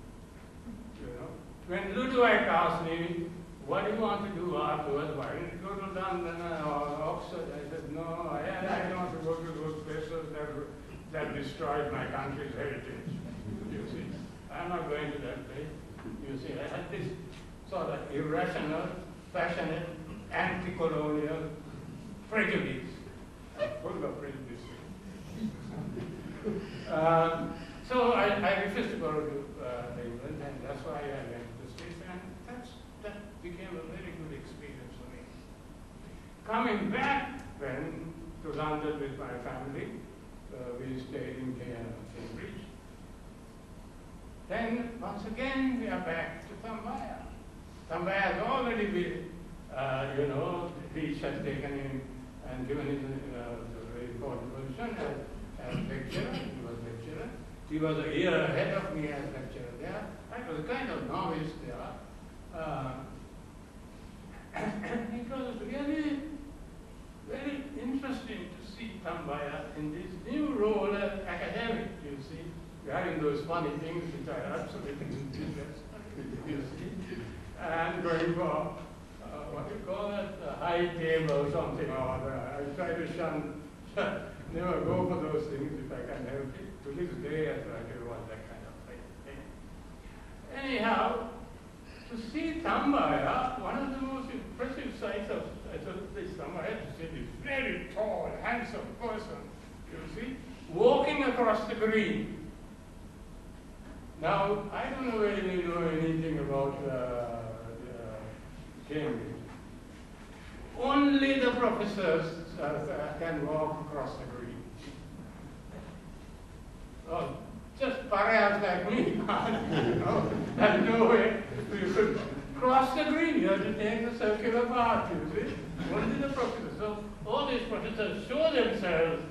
You know, when Ludovic asked me, what do you want to do afterwards? Why don't you go to London or Oxford? I said, no, I don't want to go to those places that destroyed my country's heritage. You see, I'm not going to that place. You see, I had this sort of irrational, passionate, anti-colonial prejudice. I'm full of prejudice. So I refused to go to England, and that's why I went to the States, and that became a very good experience for me. Coming back then to London with my family, we stayed in Cambridge. Then, once again, we are back to Tambaya. Tambaya has already been, Leach has taken him and given him a very important position as lecturer. He was a year ahead of me as lecturer there. I was a kind of novice there. And it was really very interesting to see Tambaya in this new role as academic, you see, wearing those funny things which I absolutely didn't you see, and going for, what do you call it, a high table or something or other. I try to never go for those things if I can help it. To this day, I try to avoid that kind of thing. Anyhow, to see Tambaya, one of the most impressive sights of this Tambaya, to see this very tall, handsome person, you see, walking across the green. Now, I don't know whether you know anything about Cambridge. Only the professors can walk across the green. Oh, just pariahs like me, there's no way you could cross the green. You have to take the circular path, you see. Only the professors. So all these professors show themselves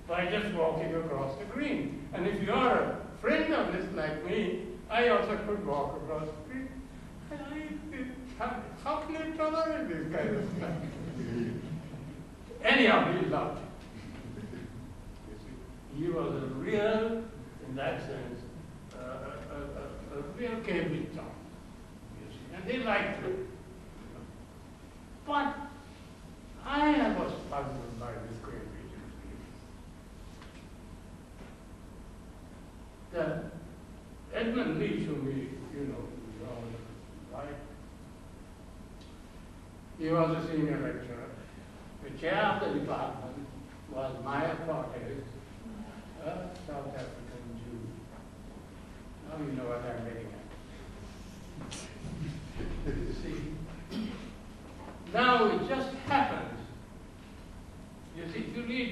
by just walking across the green. And if you are a friend of this like me, I also could walk across the green. And how can I tolerate this kind of stuff? Anyhow, he loved it. He was a real, in that sense, a real Cambridge town. And they liked it. But I was puzzled by this Cambridge experience. The Edmund Leach, whom we, right? He was a senior lecturer. The chair of the department was Maya Fortes, a South African Jew. Now you know what I'm getting at. You see? Now it just happens. You see, if you read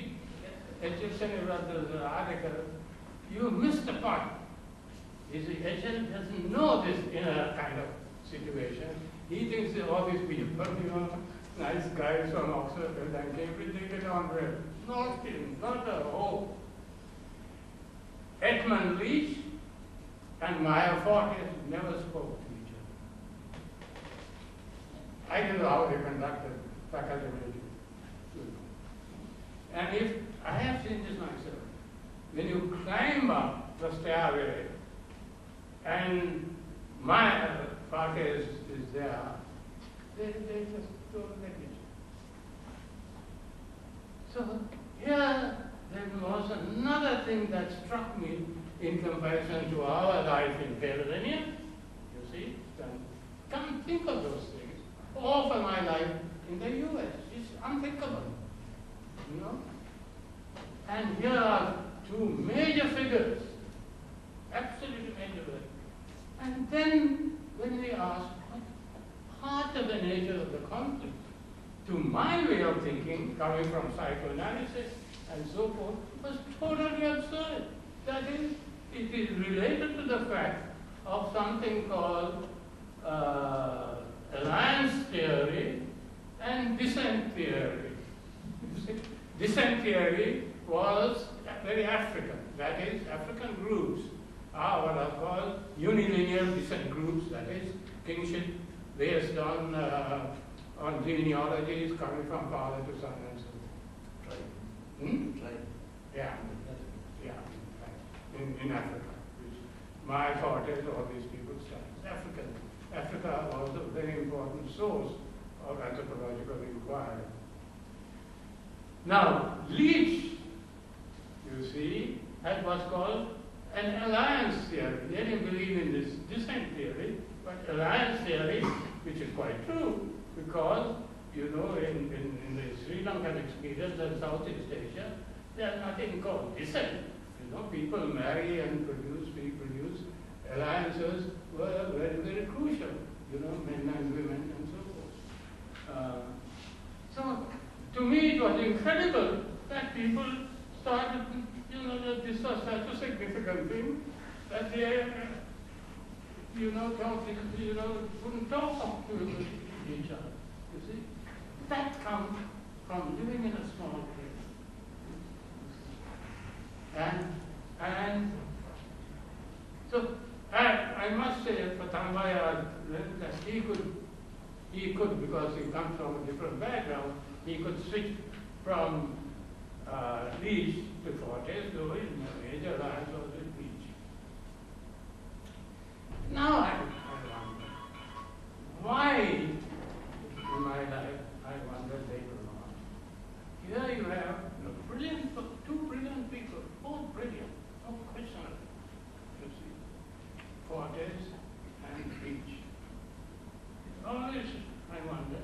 H.L. Radha's article, you miss the point. You see, H.L. doesn't know this inner kind of situation. He thinks that all these people, nice guys from Oxford and Cambridge, they get on well. Not a whole. Edmund Leach and Maya Fortes never spoke to each other. I don't know how they conducted faculty meetings. And if I have seen this myself, when you climb up the stairway and Maya Fortes is there, they just don't let each other. So here there was another thing that struck me in comparison to our life in Pennsylvania. You see, come think of those things. All for my life in the U.S. It's unthinkable, you know. And here are two major figures, absolutely major figures. And then when we ask, part of the nature of the conflict, to my way of thinking, coming from psychoanalysis and so forth, was totally absurd. That is, it is related to the fact of something called alliance theory and dissent theory. You see, dissent theory was very African. That is, African groups are what are called unilineal descent groups, that is, kingship based on genealogies coming from father to son and so forth. Right. Hmm? Right. Yeah, yeah, in Africa. Which my thought is all these people study Africa was a very important source of anthropological inquiry. Now, Leach, you see, had what's called an alliance theory. They didn't believe in this descent theory, but alliance theory, which is quite true, because, you know, in the Sri Lankan experience and Southeast Asia, there's nothing called descent. You know, people marry and reproduce. Alliances were very, very crucial, you know, men and women and so forth. So, to me, it was incredible that people started, you know, that this was such a significant thing that they, you know, couldn't talk to each other. You see, that comes from living in a small place, and so I must say for Tambaya that he could because he comes from a different background. He could switch from Leach to Fortes, though his major alliance was with Leach. Now I wonder, why in my life I wondered later on. Here you have two brilliant people, both brilliant, no question of it, you see, Fortes and Leach. Always I wonder,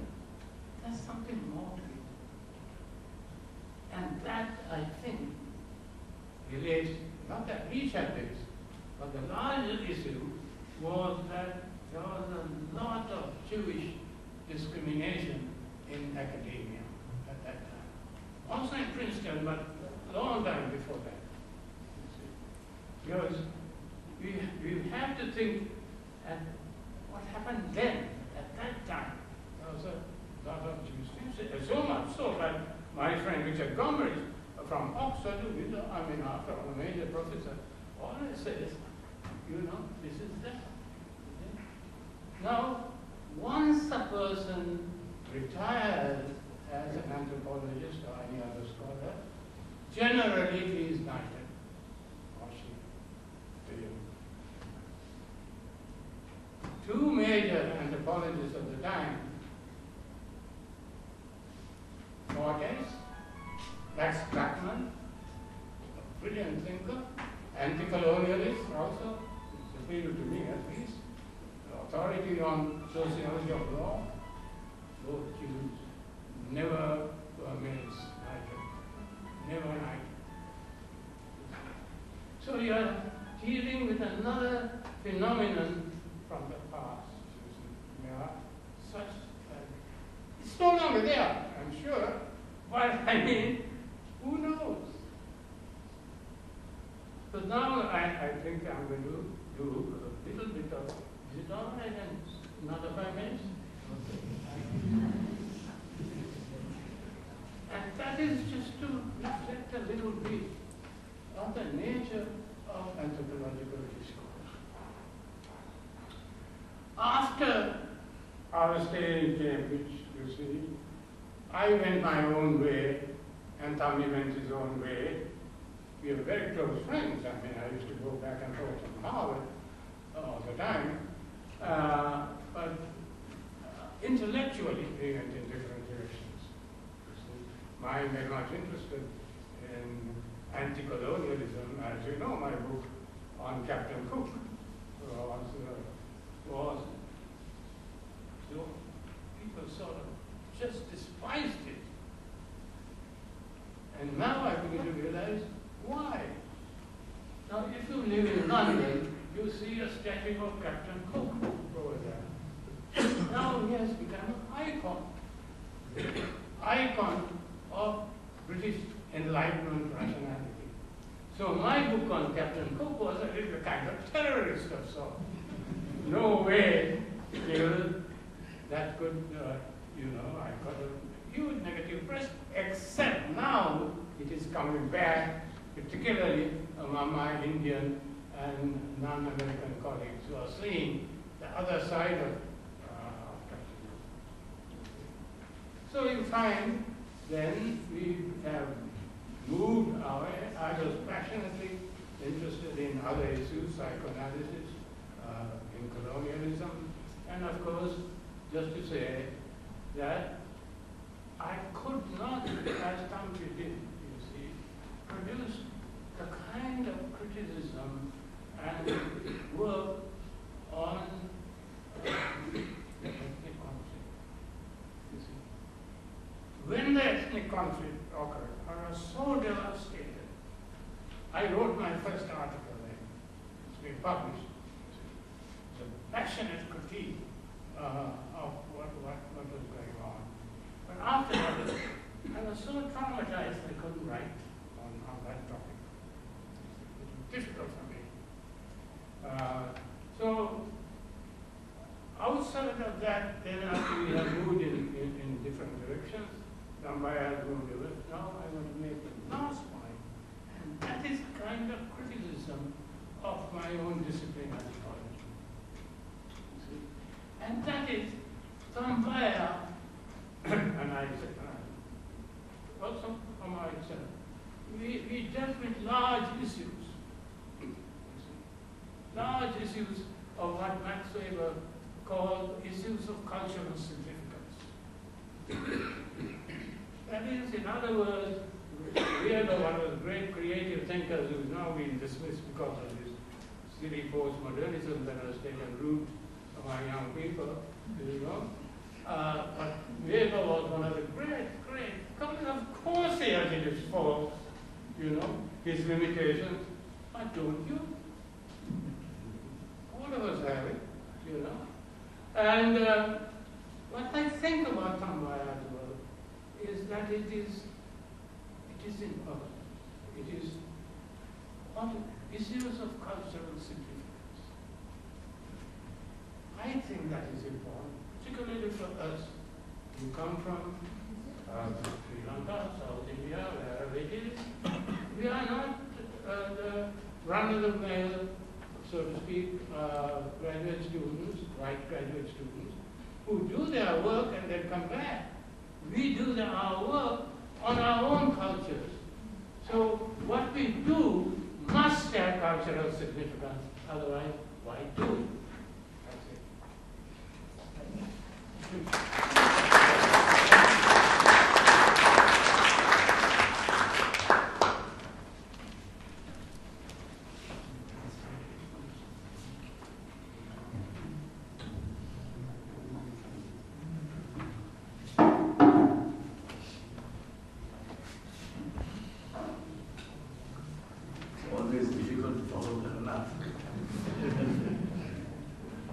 there's something more to it. And that, I think, relates, not that Leach had this, but the larger issue was that there was a lot of Jewish discrimination in academia at that time. Also in Princeton, but a long time before that. Because we have to think at what happened then, at that time. There was a lot of Jewish, so much so that my friend Richard Gombrich from Oxford, after a major professor, always says, you know, this is that. Okay? Now, once a person retires as an anthropologist or any other scholar, generally he is knighted, or she. Two major anthropologists of the time, Fortes, Max Blackman, a brilliant thinker, anti-colonialist also, superior to me at least, authority on sociology of law, both Jews, never males, never knighted. So you are dealing with another phenomenon from the past, you see. There are such, it's no longer there, I'm sure, but I mean, who knows? So now I think I'm going to do a little bit of, is it all right in another 5 minutes? Okay. And that is just to reflect a little bit on the nature of anthropological discourse. After our stay in Cambridge, you see, I went my own way, and Tommy went his own way. We were very close friends. I mean, I used to go back and forth from Harvard all the time. But intellectually, we went in different directions. I'm very much interested in anti-colonialism. As you know, my book on Captain Cook was so people sort of just despised it. And now I begin to realize why. Now, if you live in London, you see a statue of Captain Cook over there. Now he has become an icon of British Enlightenment rationality. So my book on Captain Cook was a kind of terrorist of sorts. No way till that could, I got a huge negative press, except now it is coming back particularly among my Indian and non-American colleagues who are seeing the other side of tourism. So you find then we have moved our way. I was passionately interested in other issues, psychoanalysis, in colonialism, and of course, just to say that I could not, as Tampi did, you see, produce the kind of criticism and work on ethnic conflict. You see. When the ethnic conflict occurred, I was so devastated. I wrote my first article there. It's been published. It's a passionate critique of what was going on. But after that, I was so traumatized I couldn't write on that topic. It was difficult for me. So outside of that, then after we have moved in different directions, Tambaya has moved to it. Now I want to make the last point, and that is kind of criticism of my own discipline as theology. And that is Tambaya, and I said, also for myself, we dealt with large issues. Large issues of what Max Weber called issues of cultural significance. That is, in other words, Weber, one of the great creative thinkers who is now being dismissed because of this silly postmodernism that has taken root among young people, you know. But Weber was one of the great, of course he had his faults, you know, his limitations, but don't you? All of us have it, you know. And what I think about Tambaya's work is that it is important. It is on issues of cultural significance. I think that is important, particularly for us who come from Sri Lanka, South India, wherever it is. We are not the run-of-the-mill, so to speak, graduate students, white graduate students, who do their work and then come back. We do our work on our own cultures. So what we do must have cultural significance, otherwise why do it? That's it. Always difficult to follow the enough.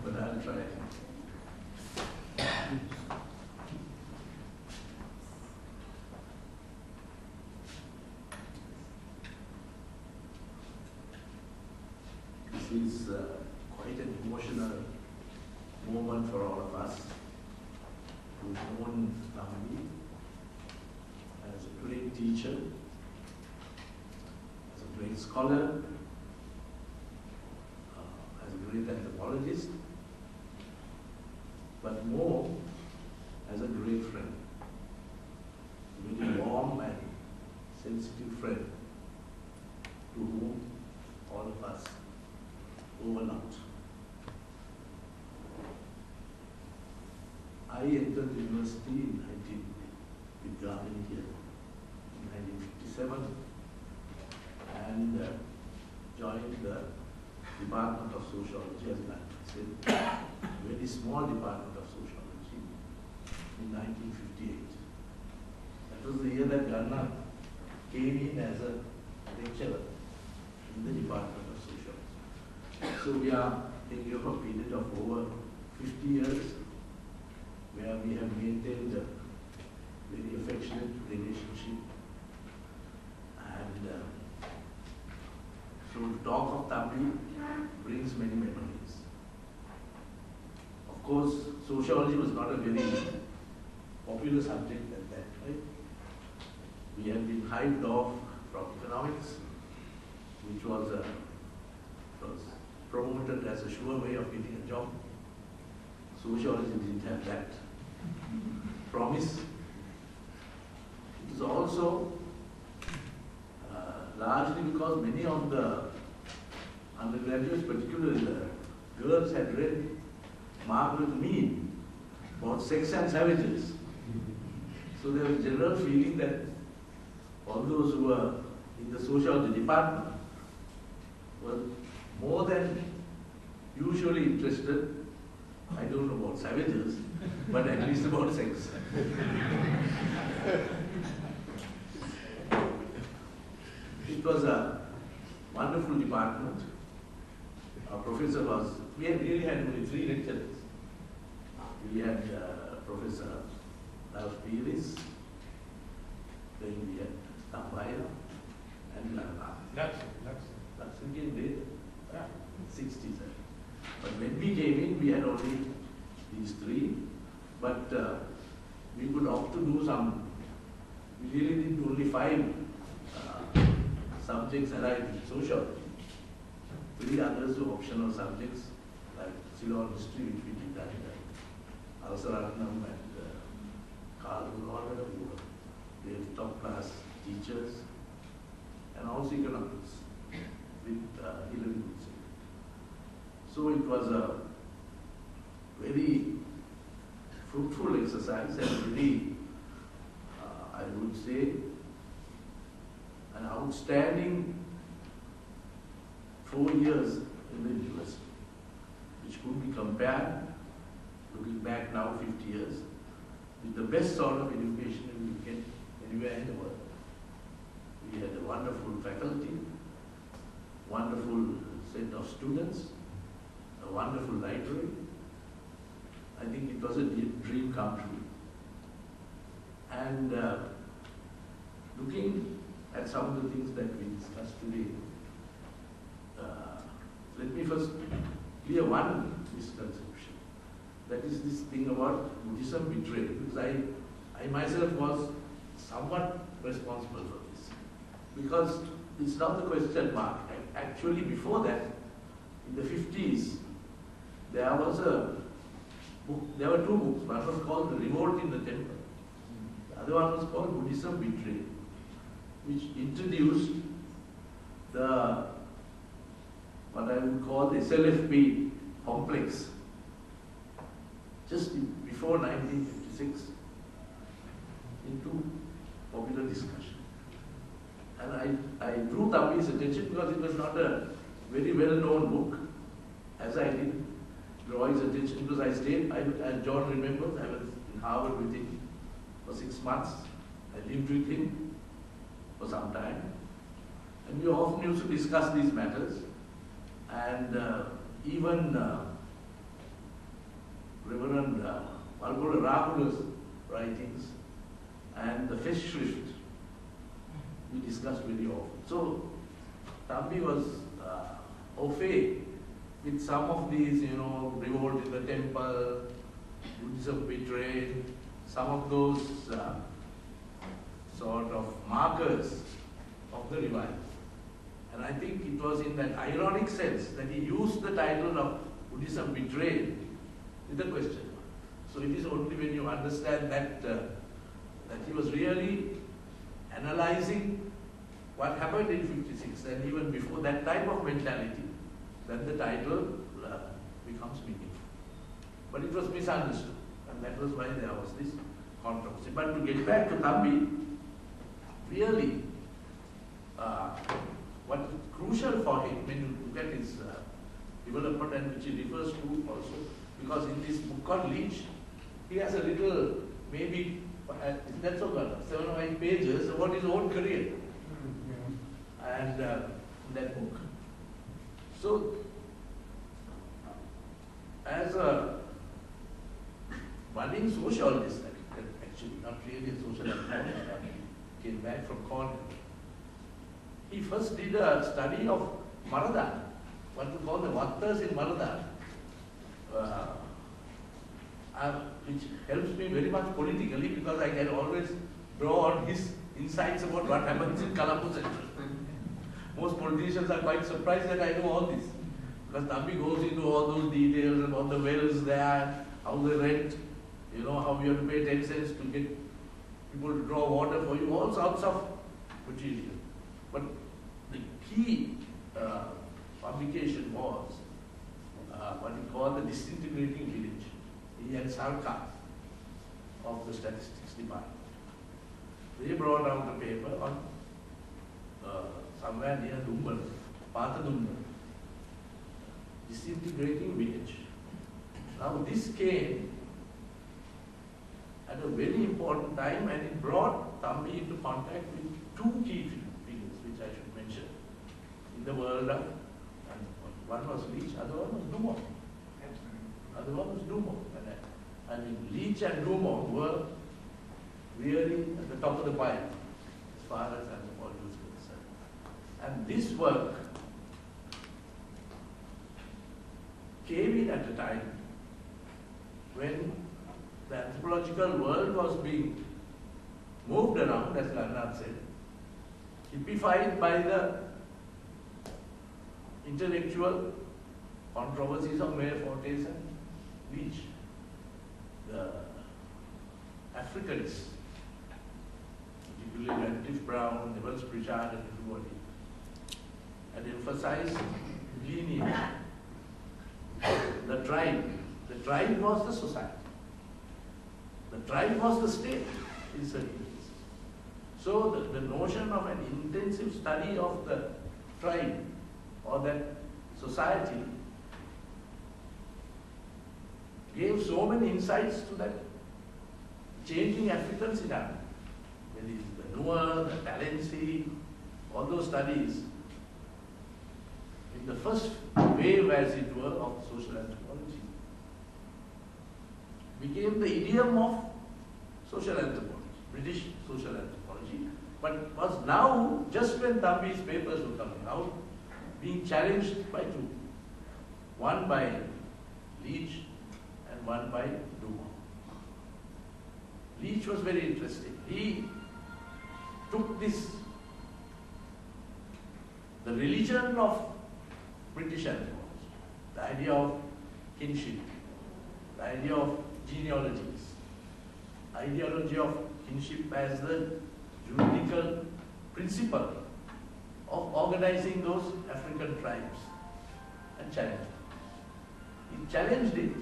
But I'll try. This is quite an emotional moment for all of us who've known Tambi as a great teacher, as a great scholar, as a great anthropologist, but more as a great friend, a very warm and sensitive friend to whom all of us owe a lot. I entered the university in 19, with Gandhi here in 1957 and joined the Department of Sociology, as I said, a very small department of sociology in 1958. That was the year that Garnath came in as a lecturer in the Department of Sociology. So we are thinking of a period of over 50 years where we have maintained a very affectionate relationship. And so to talk of Tambi brings many memories. Of course, sociology was not a very popular subject at that time. We had been hived off from economics, which was promoted as a sure way of getting a job. Sociology didn't have that promise. It is also largely because many of the undergraduates, particularly the girls, had read Margaret Mead about Sex and Savages. So there was a general feeling that all those who were in the sociology department were more than usually interested, I don't know about savages, but at least about sex. It was a wonderful department. Our professor was, we really had only 3 lecturers. We had Professor Ralph Pires, then we had Tambaya, and Lala. That's again later, 60s. But when we came in, we had only these 3, but we could opt to do some, we really did only 5 subjects allied with sociology. 3 others were optional subjects, like Ceylon history, which we did that. Alasaratnam and Karl Gurwala, who were really top class teachers, and also economics with Hillary Woodson. So it was a very fruitful exercise and very, I would say, an outstanding 4 years in the university, which could be compared, looking back now 50 years, with the best sort of education you can get anywhere in the world. We had a wonderful faculty, wonderful set of students, a wonderful library. I think it was a dream come true. And looking at some of the things that we discussed today, let me first clear one misconception. That is this thing about Buddhism betrayal, because I myself was somewhat responsible for this. Because it's not the question mark. Actually, before that, in the 50s, there was a book, there were 2 books. One was called The Revolt in the Temple. The other one was called Buddhism Betrayal, which introduced the, what I would call the SLFP complex, just before 1956, into popular discussion. And I drew Thambi's attention because it was not a very well-known book, as I did draw his attention because I stayed, as John remembers, I was in Harvard with him for 6 months. I lived with him for some time. And we often used to discuss these matters. And even Reverend Walpola Rahula's writings and the Festschrift, we discussed very often. So Thambi was au fait with some of these, Revolt in the Temple, Buddhism Betrayal, some of those sort of markers of the revival. And I think it was in that ironic sense that he used the title of Buddhism Betrayal with a question mark. So it is only when you understand that that he was really analyzing what happened in 56 and even before that type of mentality, then the title becomes meaningful. But it was misunderstood, and that was why there was this controversy. But to get back to Thambi, really, what is crucial for him when you look at his development, and which he refers to also, because in this book called Leech, he has a little, maybe, that's okay, 7 or 8 pages about his own career. And in that book. So, as a budding sociologist, actually not really a sociologist, came back from Cornell, he first did a study of Maradana, what we call the Vattas in Maradana, which helps me very much politically because I can always draw on his insights about what happens in Colombo Central. Most politicians are quite surprised that I know all this. Because Thambi goes into all those details about the wells there, how they rent, you know, how you have to pay 10 cents to get people to draw water for you, all sorts of material. But the key publication was what we call the disintegrating village. He had Sarkar of the statistics department. They brought out a paper on somewhere near Dumban, Patha Dumban, disintegrating village. Now this came at a very important time, and it brought Thambi into contact with two key figures which I should mention in the world of, and one was Leach, other one was Dumont. Other one was Dumont. I mean, Leach and Dumont were really at the top of the pile as far as anthropology was concerned. And this work came in at a time when the anthropological world was being moved around, as Leonard said, typified by the intellectual controversies of Mayor Fortes and Leach. The Africanists, particularly Radcliffe Brown, Neville Pritchard, and everybody, had emphasized lineage. The tribe was the society. The tribe was the state in certain cases. So the notion of an intensive study of the tribe or that society gave so many insights to that changing African scenario. Whether it's the Nuer, the Talensi, all those studies, in the first wave, as it were, of social anthropology, became the idiom of social anthropology, British social anthropology, but was now, just when Thambi's papers were coming out, being challenged by two. One by Leach and one by Dumont. Leach was very interesting. He took this, the religion of British anthropology, the idea of kinship, the idea of genealogies, ideology of kinship as the juridical principle of organizing those African tribes, and challenged it. He challenged it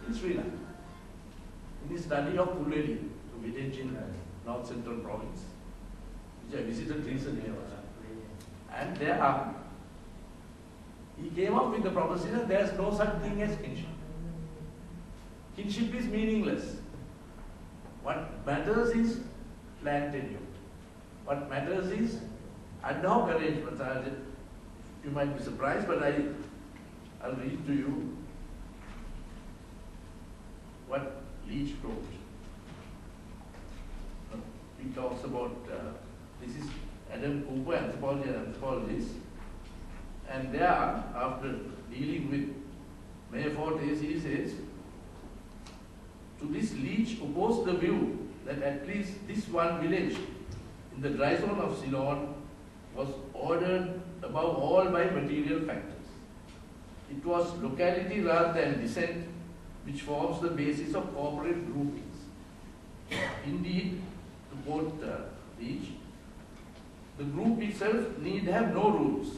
in Sri Lanka, in his study of Puleli, a village in North Central Province, which I visited recently also. And there, he came up with the proposition there is no such thing as kinship. Kinship is meaningless. What matters is land tenure. What matters is ad hoc arrangements. You might be surprised, but I'll read to you what Leach wrote. He talks about, this is Adam Cooper, anthropology and anthropologist, and there, after dealing with Mayor Fortes, he says, to this Leach opposed the view that at least this one village in the dry zone of Ceylon was ordered above all by material factors. It was locality rather than descent which forms the basis of corporate groupings. Indeed, to quote Leach, the group itself need have no rules.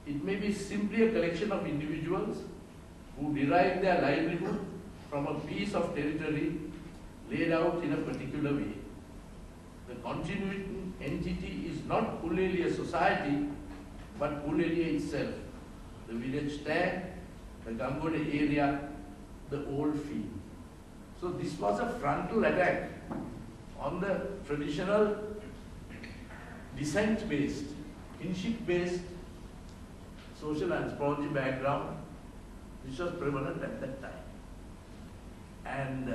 It may be simply a collection of individuals who derive their livelihood from a piece of territory laid out in a particular way. The continuing entity is not Puleli a society, but Puleli itself, the village tag, the Gambode area, the old field. So this was a frontal attack on the traditional descent-based, kinship-based social anthropology background which was prevalent at that time. And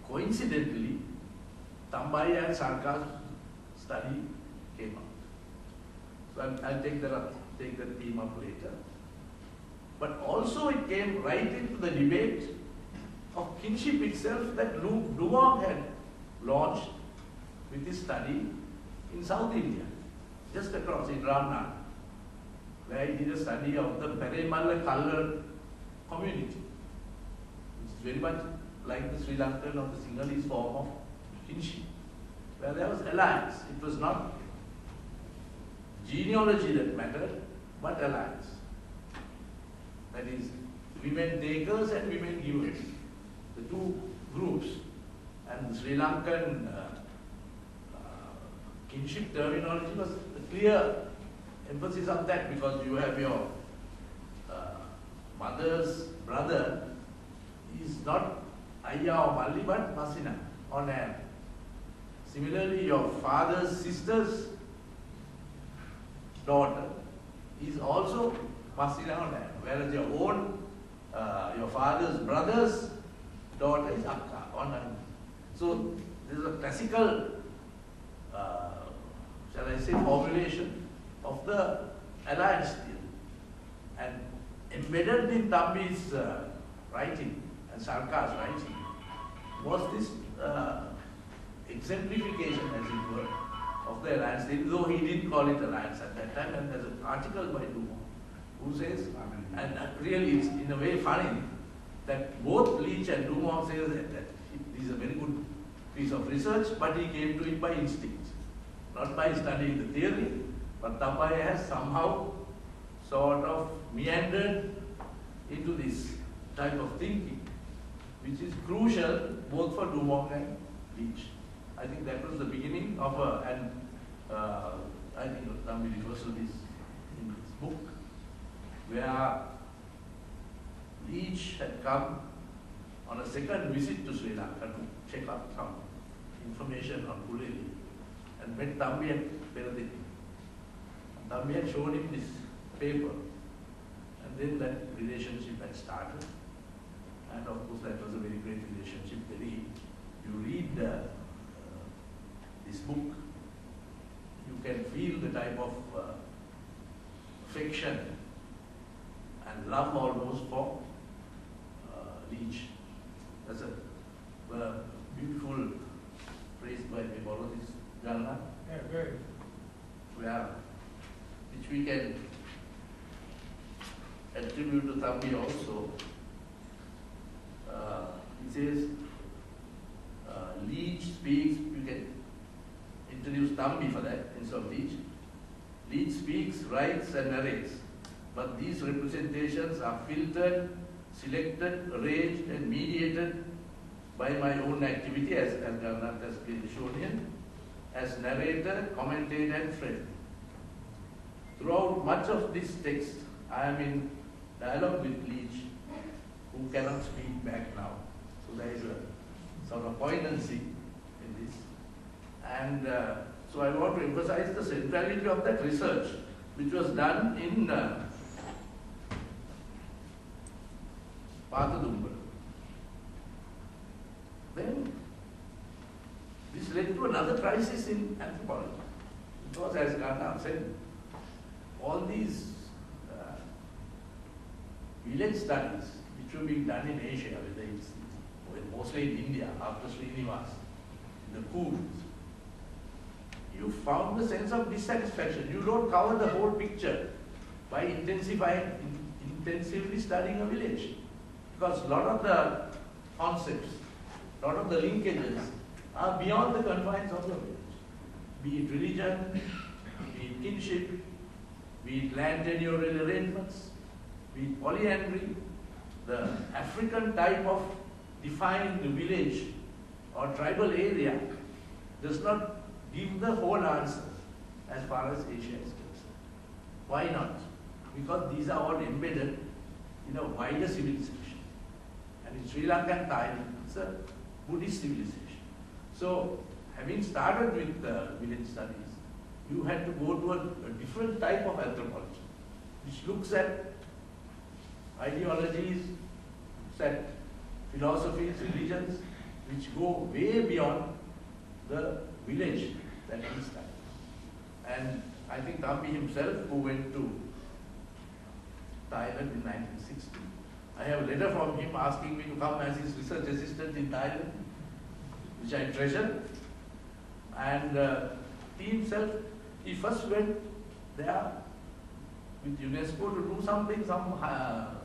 coincidentally, Tambaya and Sarkar's study came out. So I'll take that theme up later. But also it came right into the debate of kinship itself that Dumont had launched with his study in South India. just across in Ranna, where he did a study of the Peremalla Kallar community. It's very much like the Sri Lankan or the Sinhalese form of kinship, where there was alliance. It was not genealogy that mattered, but alliance. That is, women takers and women givers, the two groups. And the Sri Lankan kinship terminology was a clear emphasis on that, because you have your mother's brother is not Ayya or Malli, but Masina or Nan. Similarly, your father's sister's daughter is also Masina or Nan, whereas your own, your father's brother's daughter is Akka or Nan. So there is a classical, shall I say, formulation of the alliance theory. And embedded in Thambi's writing and Sarkar's writing was this exemplification, as it were, of the alliance theory, though he didn't call it alliance at that time. And there's an article by Dumont who says, and really it's in a way funny, that both Leach and Dumont says that it is a very good piece of research, but he came to it by instinct, not by studying the theory, but Tambaya has somehow sort of meandered into this type of thinking, which is crucial both for Dumont and Leach. I think that was the beginning of I think Thambi refers to this in his book, where Leach had come on a second visit to Sri Lanka to check out some information on Kuleli, and met Thambi and Peradeniya. Thambi had shown him this paper, and then that relationship had started. And of course, that was a very great relationship. You read this book, you can feel the type of affection and love almost for Leach. That's a beautiful phrase by Mebolotis Jalna, Yeah, good. which we can attribute to Thambi also. It says, Leach speaks, you can introduce Thambi for that instead of Leach. Leach speaks, writes and narrates, but these representations are filtered, selected, arranged and mediated by my own activity as Garnath has been shown here, as narrator, commentator and friend. Throughout much of this text, I am in dialogue with Leach, who cannot speak back now. So there is a sort of poignancy in this. And so I want to emphasize the centrality of that research, which was done in Pathadumbar. Then this led to another crisis in anthropology. Because as Garnath said, all these village studies which were being done in Asia, whether it's mostly in India after Srinivas, in the Coors, you found the sense of dissatisfaction. You don't cover the whole picture by intensively studying a village. Because a lot of the concepts, a lot of the linkages are beyond the confines of the village. Be it religion, be it kinship, be it land tenurial arrangements, be it polyandry, the African type of defined village or tribal area does not give the whole answer as far as Asia is concerned. Why not? Because these are all embedded in a wider civilization. And in Sri Lanka and Thailand, it's a Buddhist civilization. So, having started with village studies, you had to go to a different type of anthropology, which looks at ideologies, looks at philosophies, religions, which go way beyond the village that he studied. And I think Thambi himself, who went to Thailand in 1960, I have a letter from him asking me to come as his research assistant in Thailand, which I treasure. And he himself He first went there with UNESCO to do something, some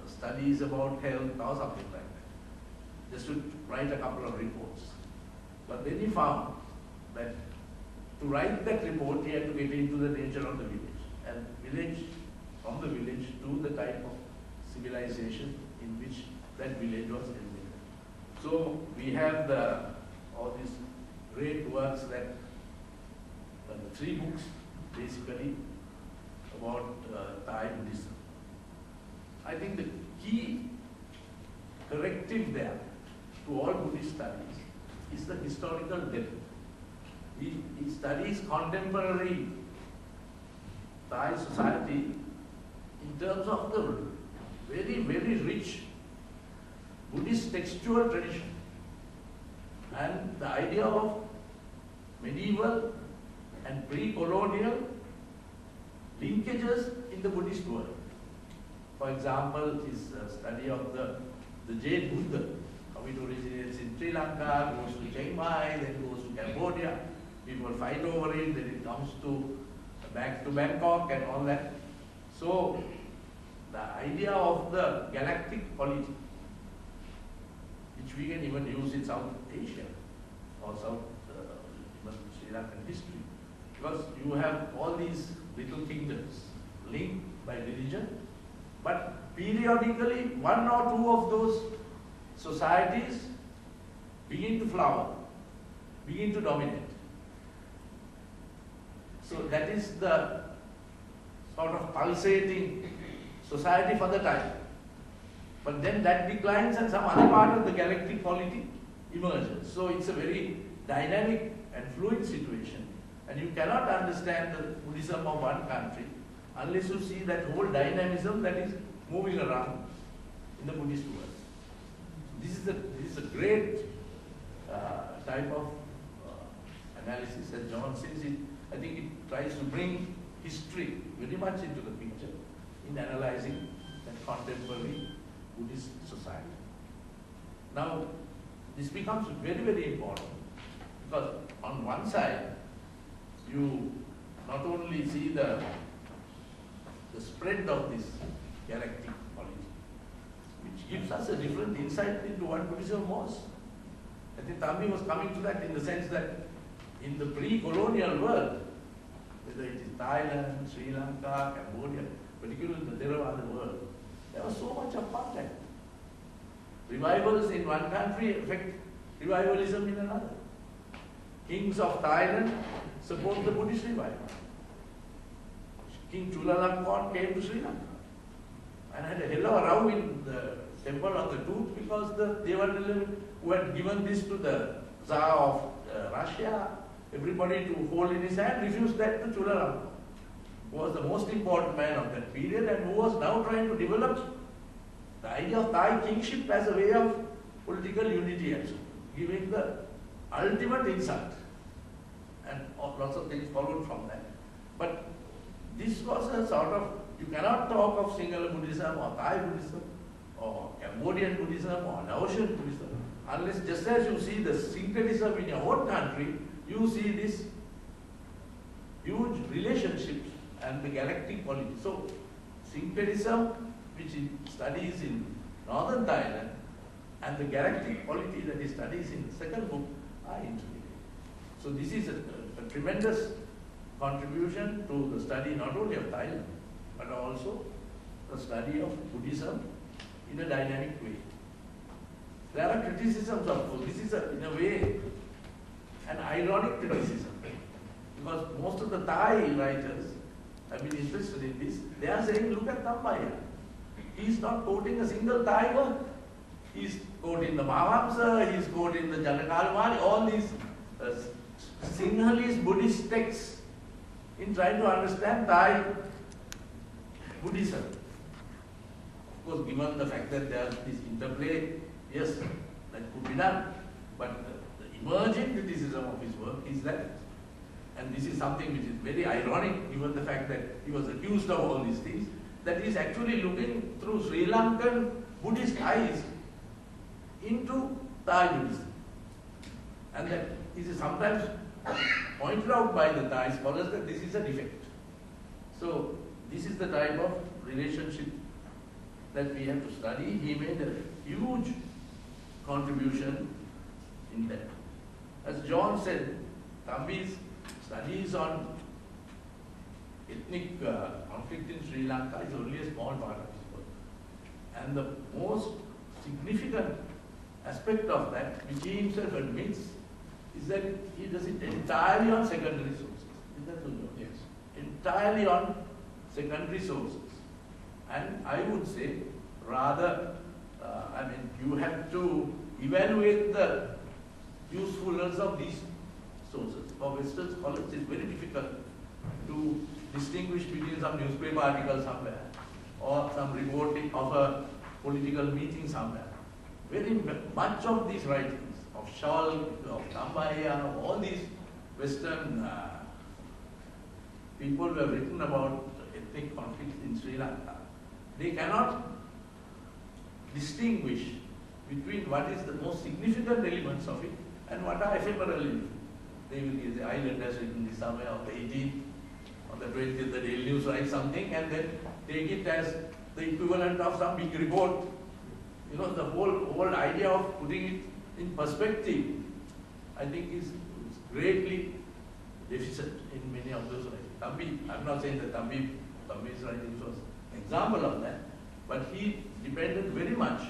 studies about health or something like that, just to write a couple of reports. But then he found that to write that report, he had to get into the nature of the village, and from the village to the type of civilization in which that village was embedded. So we have all these great works that, the 3 books basically about Thai Buddhism. I think the key corrective there to all Buddhist studies is the historical depth. He studies contemporary Thai society in terms of the very, very rich Buddhist textual tradition and the idea of medieval and pre-colonial linkages in the Buddhist world. For example, his study of the Jade Buddha, how it originates in Sri Lanka, goes to Chiang Mai, then goes to Cambodia. People fight over it, then it comes back to Bangkok and all that. So, the idea of the galactic polity, which we can even use in South Asia or even Sri Lankan history, because you have all these little kingdoms linked by religion, but periodically 1 or 2 of those societies begin to flower, begin to dominate. So that is the sort of pulsating society for the time. But then that declines and some other part of the galactic polity emerges. So it's a very dynamic and fluid situation. And you cannot understand the Buddhism of one country unless you see that whole dynamism that is moving around in the Buddhist world. This is a great type of analysis that John says. I think it tries to bring history very much into the picture in analyzing that contemporary Buddhist society. Now, this becomes very, very important because on one side, you not only see the spread of this galactic polity, which gives us a different insight into what Buddhism was. I think Thambi was coming to that in the sense that in the pre-colonial world, whether it is Thailand, Sri Lanka, Cambodia, particularly the Theravada world, there was so much of contact. Revivals in one country affect revivalism in another. Kings of Thailand support the Buddhist revival. King Chulalongkorn came to Sri Lanka and had a hell of a row in the Temple of the Tooth because the Devadilil who had given this to the Tsar of Russia, everybody to hold in his hand, refused that to Chulalongkorn, who was the most important man of that period and who was now trying to develop the idea of Thai kingship as a way of political unity actually, giving the ultimate insult. And lots of things followed from that. But this was a sort of, you cannot talk of Sinhala Buddhism or Thai Buddhism or Cambodian Buddhism or Laotian Buddhism unless just as you see the syncretism in your own country, you see this huge relationships and the galactic polity. So, syncretism, which he studies in northern Thailand, and the galactic polity that he studies in the second book are interrelated. So, this is a tremendous contribution to the study not only of Thailand, but also the study of Buddhism in a dynamic way. There are criticisms of course. This is in a way an ironic criticism because most of the Thai writers have been interested in this. They are saying, look at Tambaya. He is not quoting a single Thai work. He is quoting the Mahavamsa, he is quoting the Janakalmani, all these Sinhalese Buddhist texts in trying to understand Thai Buddhism. Of course, given the fact that there is this interplay, yes, that could be done. But the emerging criticism of his work is that, and this is something which is very ironic given the fact that he was accused of all these things, that he is actually looking through Sri Lankan Buddhist eyes into Thai Buddhism. And that is sometimes pointed out by the Thai scholars that this is a defect. So this is the type of relationship that we have to study. He made a huge contribution in that. As John said, Thambi's studies on ethnic conflict in Sri Lanka is only a small part of his work. And the most significant aspect of that, which he himself admits, is that he does it entirely on secondary sources. Is that so, John? Yes. Entirely on secondary sources. And I would say, rather, you have to evaluate the usefulness of these sources. For Western scholars, it's very difficult to distinguish between some newspaper article somewhere or some reporting of a political meeting somewhere. Very much of these writings of Schalk, of Tambaya, all these Western people who have written about ethnic conflicts in Sri Lanka, they cannot distinguish between what is the most significant elements of it and what are ephemeral elements. They will give the island has written this somewhere on the 18th, on the 20th, the Daily News writes something and then take it as the equivalent of some big report. You know, the whole idea of putting it in perspective, I think is greatly deficient in many of those writings. Thambi, I'm not saying that Thambi's writings was an example of that, but he depended very much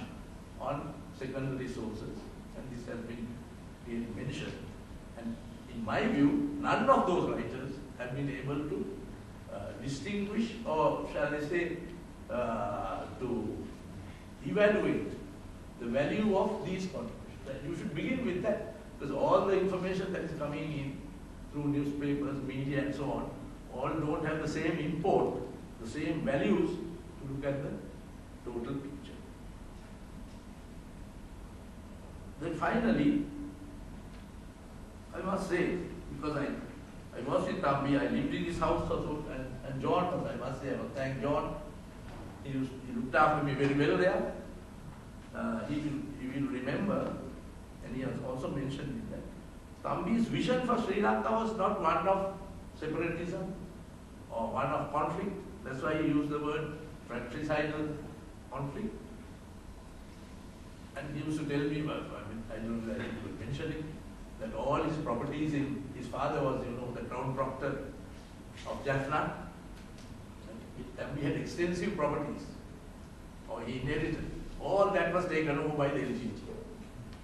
on secondary sources, and this has been clearly mentioned. And in my view, none of those writers have been able to distinguish, or shall I say, to evaluate the value of these contributions. You should begin with that, because all the information that is coming in through newspapers, media and so on, all don't have the same import, the same values to look at the total picture. Then finally, I must say, because I was with Thambi, I lived in his house also, and John, I must say, I must thank John. He looked after me very well there. He will remember, and he has also mentioned it, that Thambi's vision for Sri Lanka was not one of separatism or one of conflict. That's why he used the word fratricidal conflict. And he used to tell me, I don't know whether he would mention it, that all his properties his father was, the Crown Proctor of Jaffna. And we had extensive properties, or he inherited. All that was taken over by the LGT.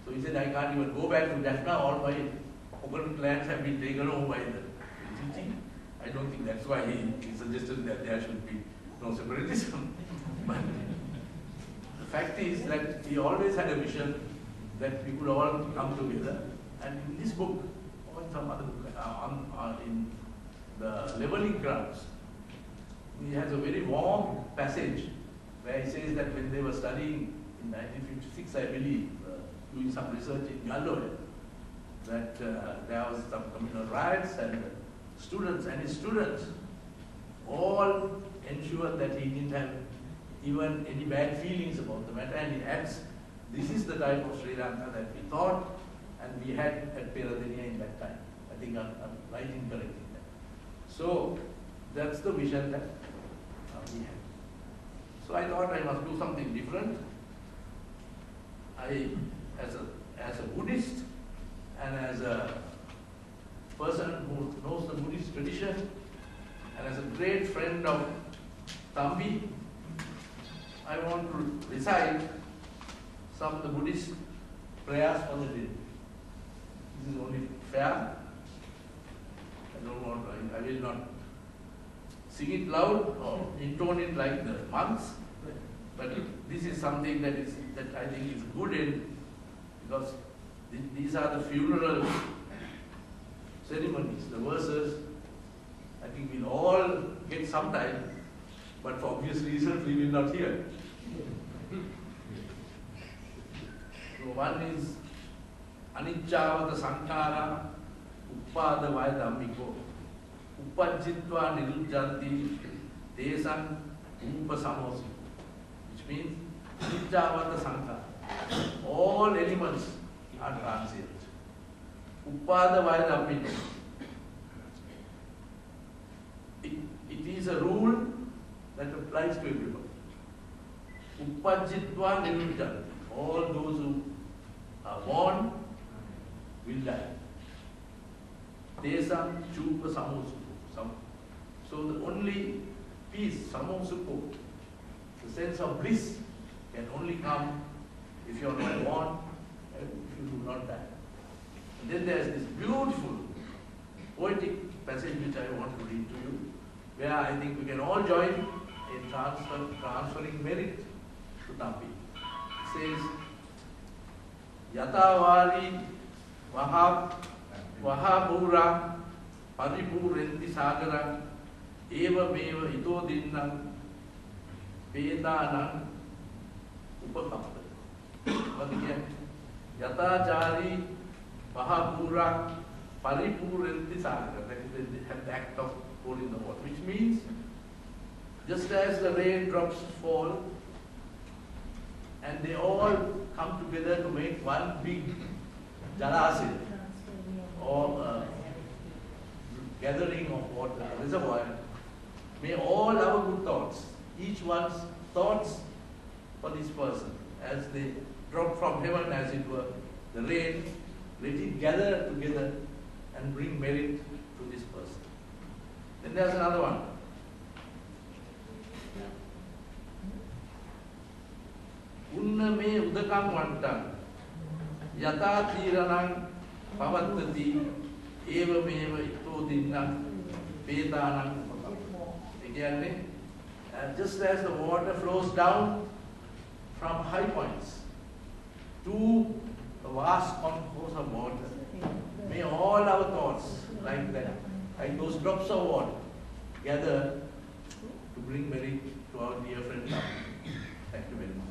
So he said, I can't even go back to Jaffna, all my open lands have been taken over by the LGT. I don't think that's why he suggested that there should be no separatism. But the fact is that he always had a vision that we could all come together. And in this book, or in some other book, in the Levelling Grounds, he has a very warm passage where he says that when they were studying in 1956, I believe, doing some research in Galloy, that there was some communal riots and his students all ensured that he didn't have even any bad feelings about the matter, and he adds, this is the type of Sri Lanka that we thought and we had at Peradeniya in that time. I think I'm right in correcting that. So that's the vision that we had. So I thought I must do something different. As a Buddhist and as a person who knows the Buddhist tradition and as a great friend of Thambi, I want to recite some of the Buddhist prayers for the day. This is only fair. I will not sing it loud or intone it like the monks, but this is something that I think is good because these are the funeral ceremonies. The verses, I think we'll all get some time, but for obvious reasons we will not hear. So one is Anicca Sankhara Uppada Vaya Dhammiko Upajjitva Nirujjanti Desan Upasamosi, which means Anicca Sankhara. All elements are transient. Uppada Vaya Dhammiko. applies to everybody. Uppajjitva nirvijjanti. All those who are born will die. Tesam chupa samosukho. So the only peace, samosukho, the sense of bliss can only come if you are not born and if you do not die. And then there is this beautiful poetic passage which I want to read to you, where I think we can all join in transferring merit to Tampi. It says, Yatavari Vahabura Paripurenti Sagara Eva Meva Ito Dinnam Vedanam Upakapta. But again, Yatachari Vahabura Paripurenti Sagara. That is the act of pouring the water, which means just as the raindrops fall and they all come together to make one big jalasaya or gathering of water, reservoir, may all our good thoughts, each one's thoughts for this person, as they drop from heaven as it were, the rain, let it gather together and bring merit to this person. Then there's another one. Unname udakam vantam yata tiranam pavattati eva meva ito dinnam vedanam upakapati. Again, just as the water flows down from high points to a vast concourse of water, may all our thoughts like that, like those drops of water, gather to bring merit to our dear friend. Thank you very much.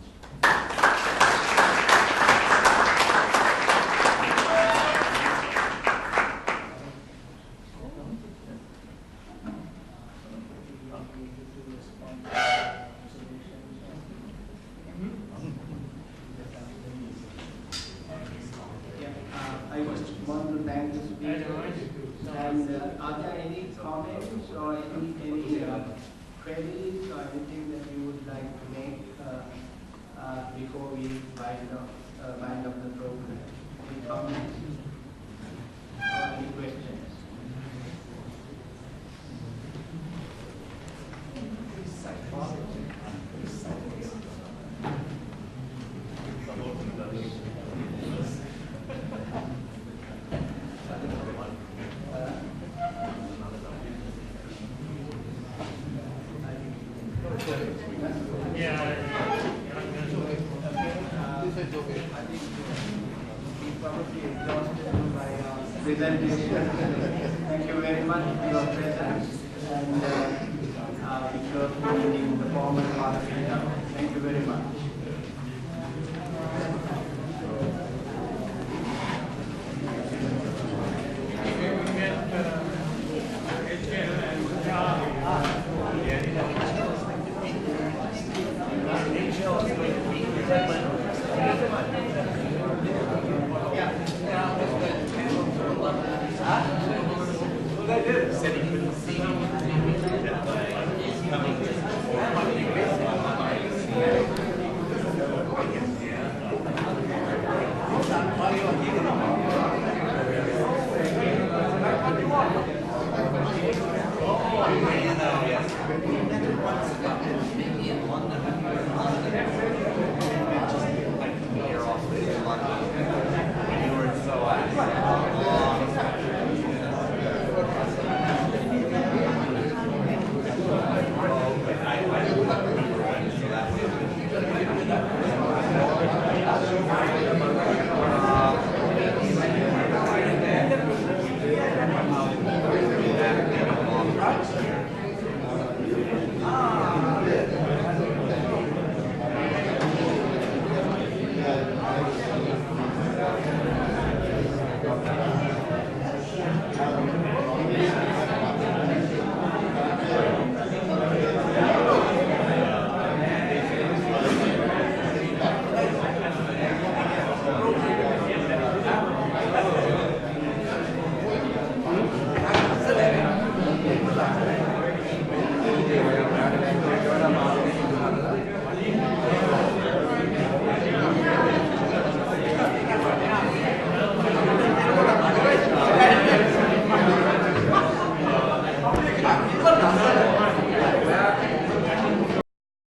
I just want to thank the speakers. And are there any comments or any queries or anything that you would like to make before we wind up the program? Any comments or any questions? Presentation. Thank you very much for your presence and which was in the formal part of it. Thank you very much.